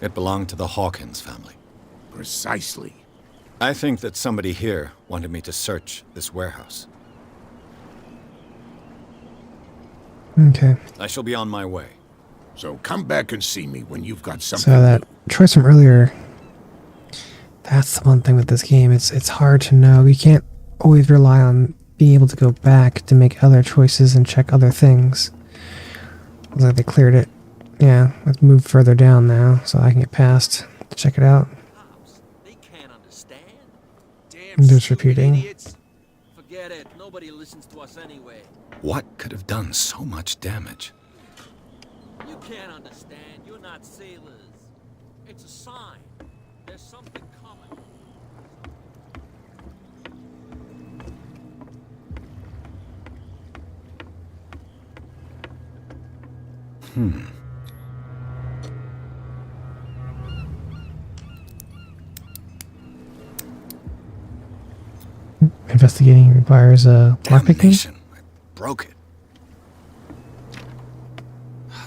It belonged to the Hawkins family. Precisely. I think that somebody here wanted me to search this warehouse. Okay. I shall be on my way. So come back and see me when you've got something So that new. choice from earlier, that's the one thing with this game. It's hard to know. You can't always rely on being able to go back to make other choices and check other things. Looks like they cleared it. Yeah, let's move further down now so I can get past to check it out. They can't understand. I'm just repeating. Idiots. Forget it. Nobody listens to us anyway. What could have done so much damage? You can't understand. You're not sailors. It's a sign. There's something coming. Investigating requires lockpicking. Damnation. I broke it.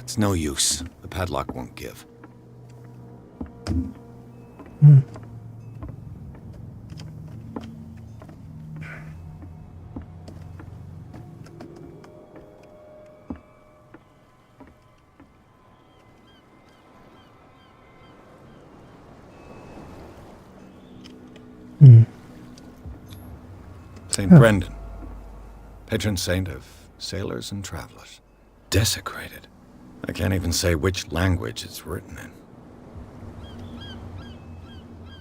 It's no use. The padlock won't give. St. Brendan, patron saint of sailors and travelers. Desecrated. I can't even say which language it's written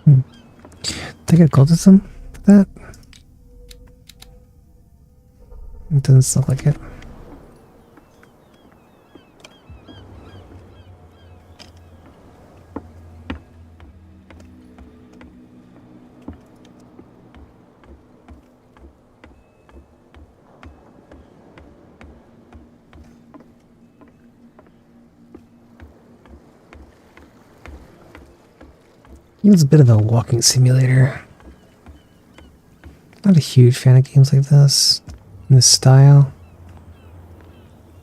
in. Take a cultism for that? It doesn't look like it. It's a bit of a walking simulator. Not a huge fan of games like this, in this style.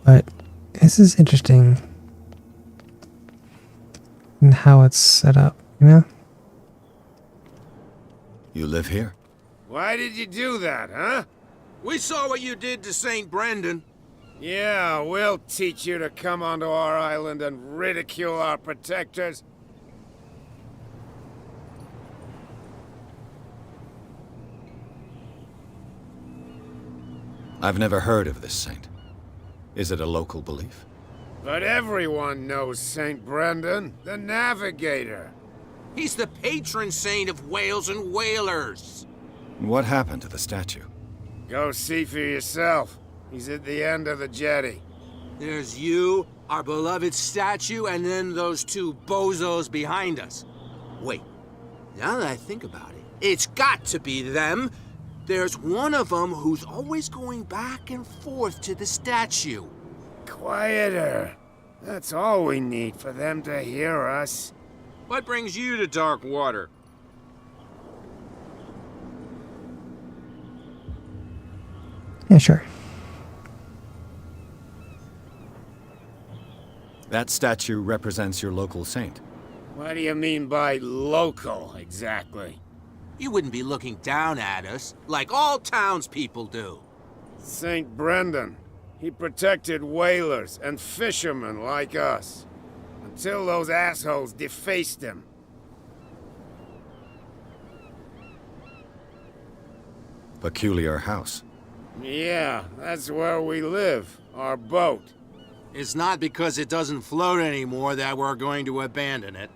But this is interesting in how it's set up, you know? You live here? Why did you do that, huh? We saw what you did to St. Brendan. Yeah, we'll teach you to come onto our island and ridicule our protectors. I've never heard of this saint. Is it a local belief? But everyone knows St. Brendan, the navigator. He's the patron saint of whales and whalers. What happened to the statue? Go see for yourself. He's at the end of the jetty. There's you, our beloved statue, and then those two bozos behind us. Wait, now that I think about it, it's got to be them. There's one of them who's always going back and forth to the statue. Quieter. That's all we need for them to hear us. What brings you to dark water? Yeah, sure. That statue represents your local saint. What do you mean by local, exactly? You wouldn't be looking down at us, like all townspeople do. St. Brendan. He protected whalers and fishermen like us. Until those assholes defaced him. Peculiar house. Yeah, that's where we live. Our boat. It's not because it doesn't float anymore that we're going to abandon it.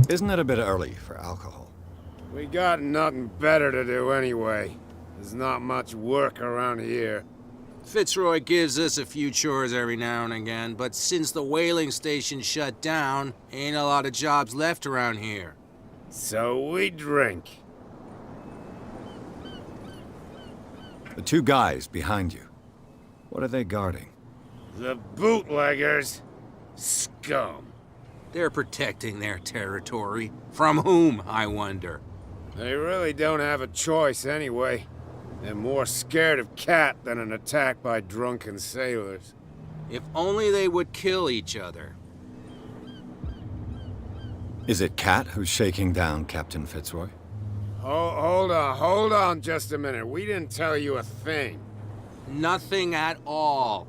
Isn't it a bit early for alcohol? We got nothing better to do anyway. There's not much work around here. Fitzroy gives us a few chores every now and again, but since the whaling station shut down, ain't a lot of jobs left around here. So we drink. The two guys behind you. What are they guarding? The bootleggers. Scum. They're protecting their territory. From whom, I wonder? They really don't have a choice anyway. They're more scared of Cat than an attack by drunken sailors. If only they would kill each other. Is it Cat who's shaking down Captain Fitzroy? Hold on just a minute. We didn't tell you a thing. Nothing at all.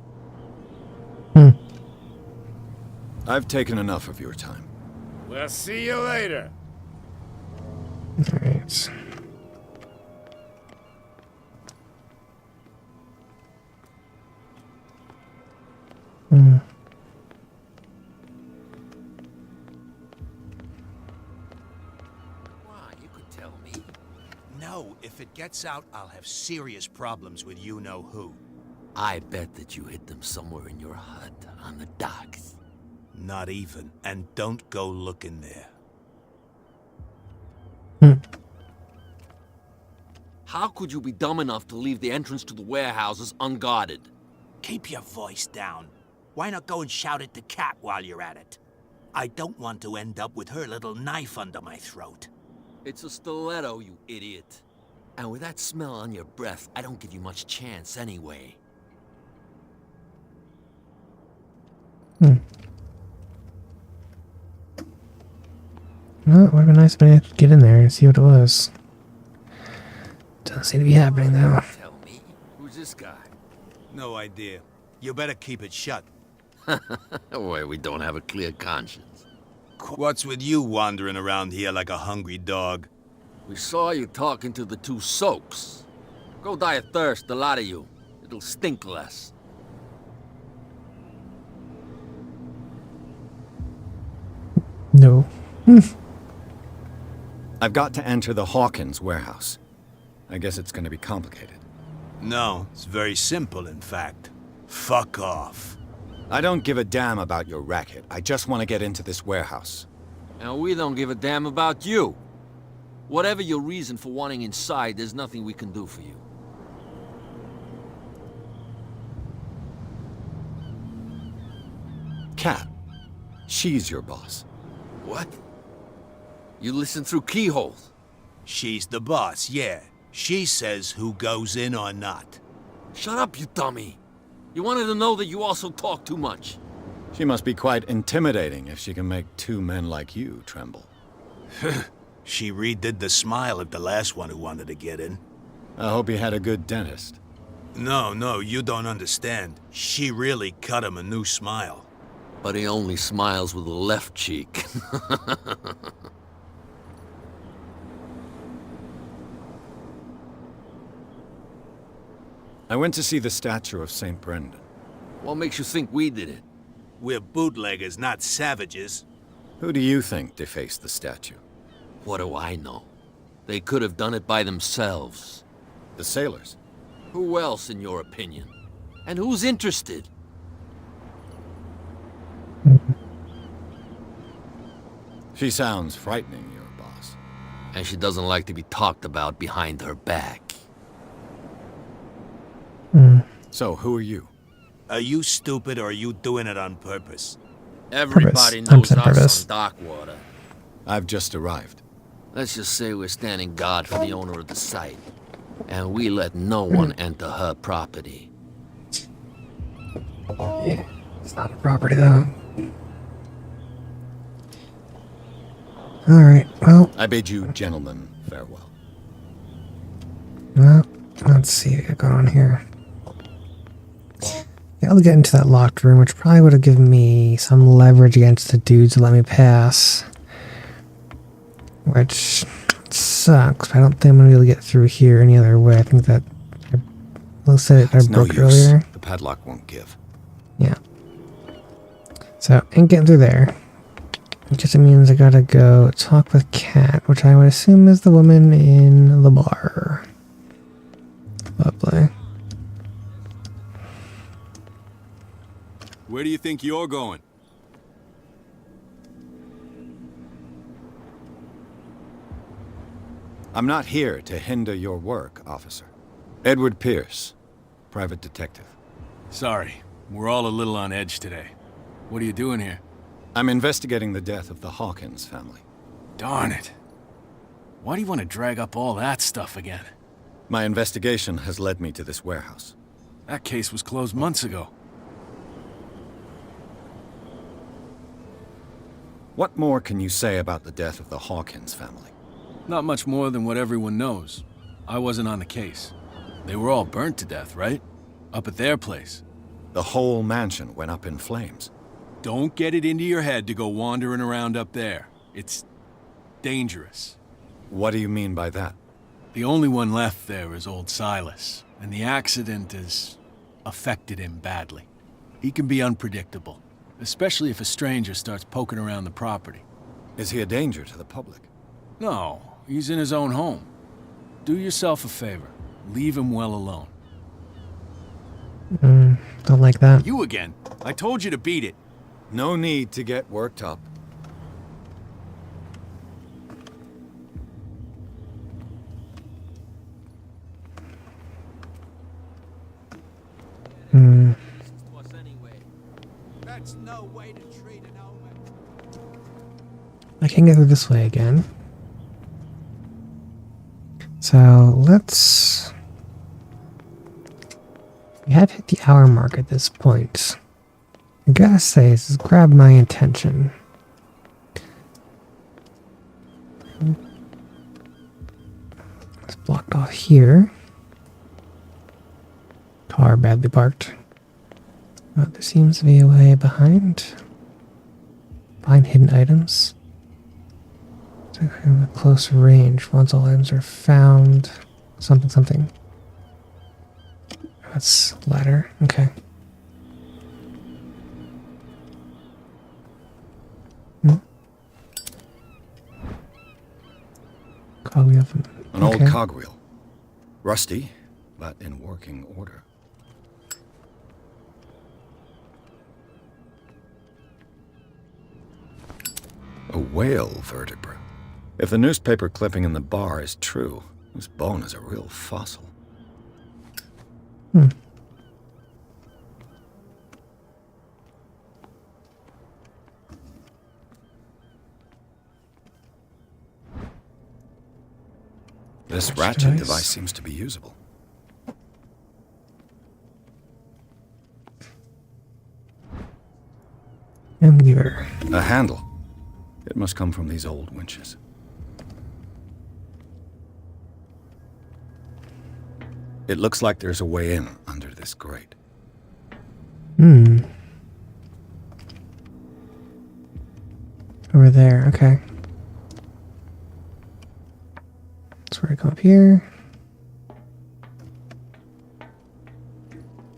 I've taken enough of your time. We'll see you later. Alright. You could tell me. No, if it gets out, I'll have serious problems with you-know-who. I bet that you hid them somewhere in your hut on the docks. Not even. And don't go looking there. How could you be dumb enough to leave the entrance to the warehouses unguarded? Keep your voice down. Why not go and shout at the cat while you're at it? I don't want to end up with her little knife under my throat. It's a stiletto, you idiot. And with that smell on your breath, I don't give you much chance anyway. Well, it would have been nice if I could get in there and see what it was. Doesn't seem to be happening, though. Tell me, who's this guy? No idea. You better keep it shut. Boy, we don't have a clear conscience. What's with you wandering around here like a hungry dog? We saw you talking to the two soaks. Go die of thirst, the lot of you. It'll stink less. No. I've got to enter the Hawkins warehouse. I guess it's going to be complicated. No, it's very simple, in fact. Fuck off. I don't give a damn about your racket. I just want to get into this warehouse. And we don't give a damn about you. Whatever your reason for wanting inside, there's nothing we can do for you. Kat, she's your boss. What? You listen through keyholes? She's the boss, yeah. She says who goes in or not. Shut up, you dummy. You wanted to know that you also talk too much. She must be quite intimidating if she can make two men like you tremble. She redid the smile at the last one who wanted to get in. I hope he had a good dentist. No, you don't understand. She really cut him a new smile. But he only smiles with the left cheek. I went to see the statue of St. Brendan. What makes you think we did it? We're bootleggers, not savages. Who do you think defaced the statue? What do I know? They could have done it by themselves. The sailors. Who else, in your opinion? And who's interested? She sounds frightening, your boss. And she doesn't like to be talked about behind her back. So, who are you? Are you stupid or are you doing it on purpose? Everybody knows us on Darkwater. I've just arrived. Let's just say we're standing guard for the owner of the site. And we let no one enter her property. Yeah, it's not a property, though. Alright, well... I bid you gentlemen farewell. Well, let's see what going on here. Yeah, I'll get into that locked room, which probably would have given me some leverage against the dudes to let me pass. Which sucks, but I don't think I'm going to be able to get through here any other way. I think that... Let's say I broke it earlier. The padlock won't give. Yeah. So, ain't getting through there. It just means I gotta go talk with Kat, which I would assume is the woman in the bar. Lovely. Where do you think you're going? I'm not here to hinder your work, officer. Edward Pierce, private detective. Sorry, we're all a little on edge today. What are you doing here? I'm investigating the death of the Hawkins family. Darn it. Why do you want to drag up all that stuff again? My investigation has led me to this warehouse. That case was closed months ago. What more can you say about the death of the Hawkins family? Not much more than what everyone knows. I wasn't on the case. They were all burnt to death, right? Up at their place. The whole mansion went up in flames. Don't get it into your head to go wandering around up there. It's dangerous. What do you mean by that? The only one left there is old Silas, and the accident has affected him badly. He can be unpredictable, especially if a stranger starts poking around the property. Is he a danger to the public? No, he's in his own home. Do yourself a favor. Leave him well alone. Don't like that. You again. I told you to beat it. No need to get worked up. That's no way to treat an omen. I can get through this way again. So let's... We have hit the hour mark at this point. I gotta say, this has grabbed my attention. It's blocked off here. Car badly parked. There seems to be a way behind. Behind hidden items. A close range. Once all items are found. Something, something. That's ladder. Okay. Cogwheel. An old cogwheel. Rusty, but in working order. A whale vertebra. If the newspaper clipping in the bar is true, this bone is a real fossil. This ratchet device seems to be usable. And lever. A handle. It must come from these old winches. It looks like there's a way in under this grate. Over there, okay. That's where I come up here.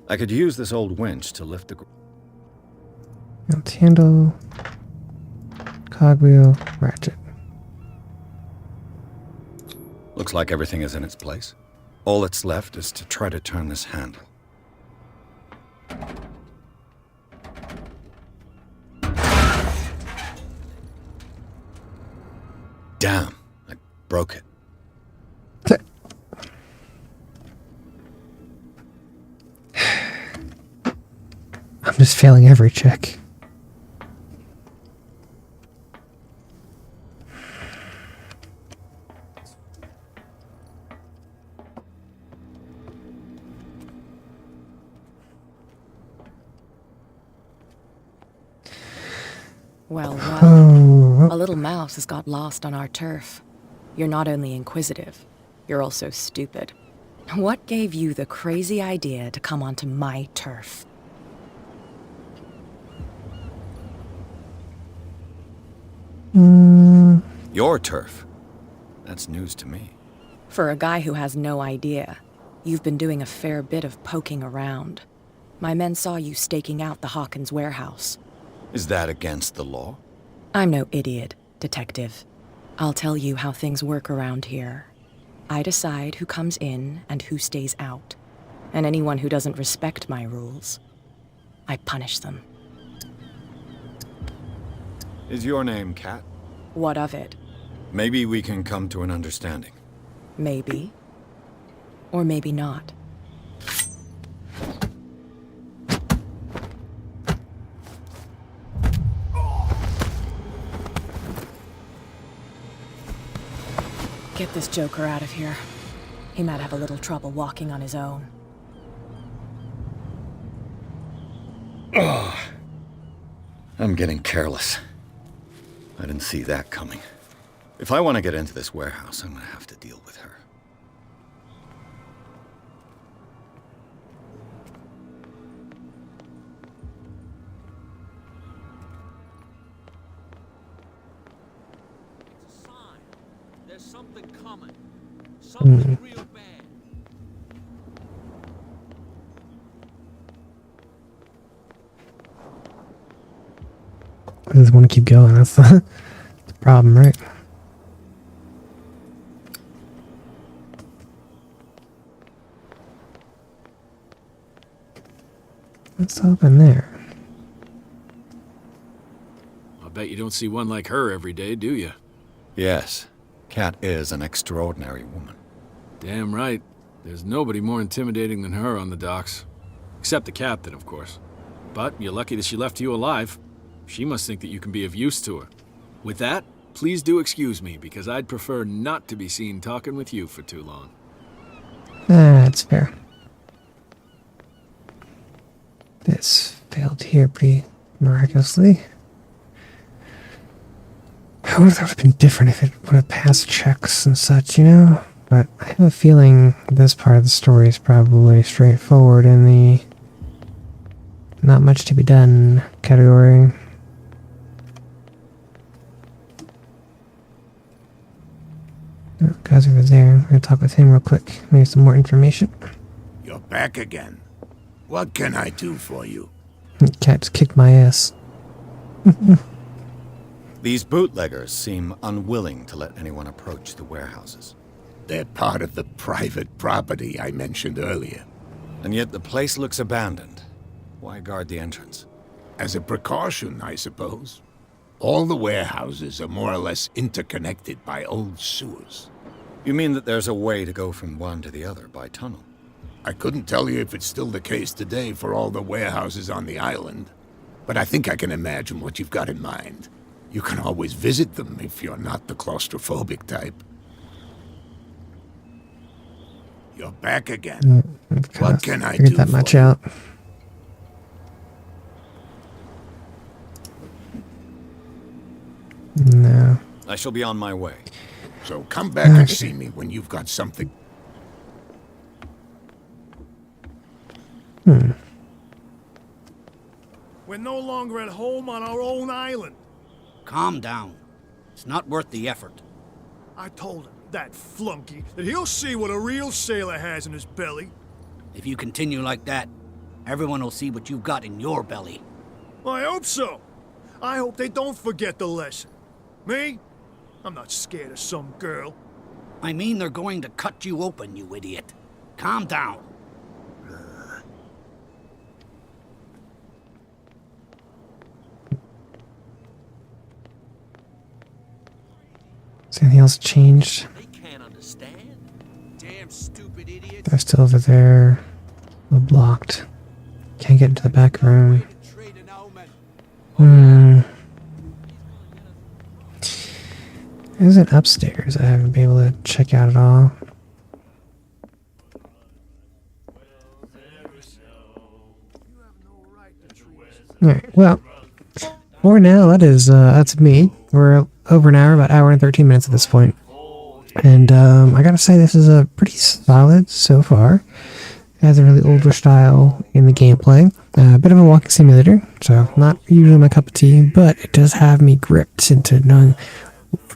I could use this old winch to lift the... Mount handle. Cogwheel. Ratchet. Looks like everything is in its place. All that's left is to try to turn this handle. Damn, I broke it. I'm just failing every check. Well, Oh. a little mouse has got lost on our turf. You're not only inquisitive, you're also stupid. What gave you the crazy idea to come onto my turf? Your turf. That's news to me. For a guy who has no idea, you've been doing a fair bit of poking around. My men saw you staking out the Hawkins warehouse. Is that against the law? I'm no idiot, detective. I'll tell you how things work around here. I decide who comes in and who stays out. And anyone who doesn't respect my rules, I punish them. Is your name Kat? What of it? Maybe we can come to an understanding. Maybe. Or maybe not. Get this joker out of here. He might have a little trouble walking on his own. I'm getting careless. I didn't see that coming. If I want to get into this warehouse, I'm going to have to deal with her. something coming. Something real bad. I just want to keep going. That's the problem, right? What's open there? I bet you don't see one like her every day, do you? Yes, Cat is an extraordinary woman. Damn right. There's nobody more intimidating than her on the docks. Except the captain, of course. But you're lucky that she left you alive. She must think that you can be of use to her. With that, please do excuse me, because I'd prefer not to be seen talking with you for too long. That's fair. This failed here pretty miraculously. I wonder if that would have been different if it would have passed checks and such, you know? But I have a feeling this part of the story is probably straightforward in the not much to be done category. Oh, guys over there. I'm going to talk with him real quick. Maybe some more information. You're back again. What can I do for you? Cat just kicked my ass. These bootleggers seem unwilling to let anyone approach the warehouses. They're part of the private property I mentioned earlier. And yet the place looks abandoned. Why guard the entrance? As a precaution, I suppose. All the warehouses are more or less interconnected by old sewers. You mean that there's a way to go from one to the other by tunnel? I couldn't tell you if it's still the case today for all the warehouses on the island, but I think I can imagine what you've got in mind. You can always visit them if you're not the claustrophobic type. You're back again. What can I do Figured that much for you? out. No. I shall be on my way. So come back and see me when you've got something. We're no longer at home on our own island. Calm down. It's not worth the effort. I told him, that flunky, that he'll see what a real sailor has in his belly. If you continue like that, everyone will see what you've got in your belly. I hope so. I hope they don't forget the lesson. Me? I'm not scared of some girl. I mean they're going to cut you open, you idiot. Calm down. Has anything else changed? They can't understand. Damn stupid idiot. They're still over there. They're blocked. Can't get into the back room. Is it upstairs? I haven't been able to check out at all. Alright, well, for now, that's me. We're over an hour, about an hour and 13 minutes at this point. And I gotta say, this is a pretty solid so far. It has a really older style in the gameplay. A bit of a walking simulator, so not usually my cup of tea, but it does have me gripped into knowing,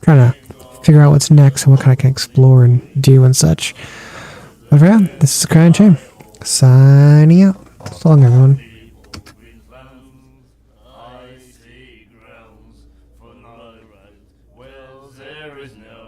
trying to figure out what's next and what kind I can explore and do and such. But for now, this is ACryInShame. Signing out. So long, everyone. Well, there is no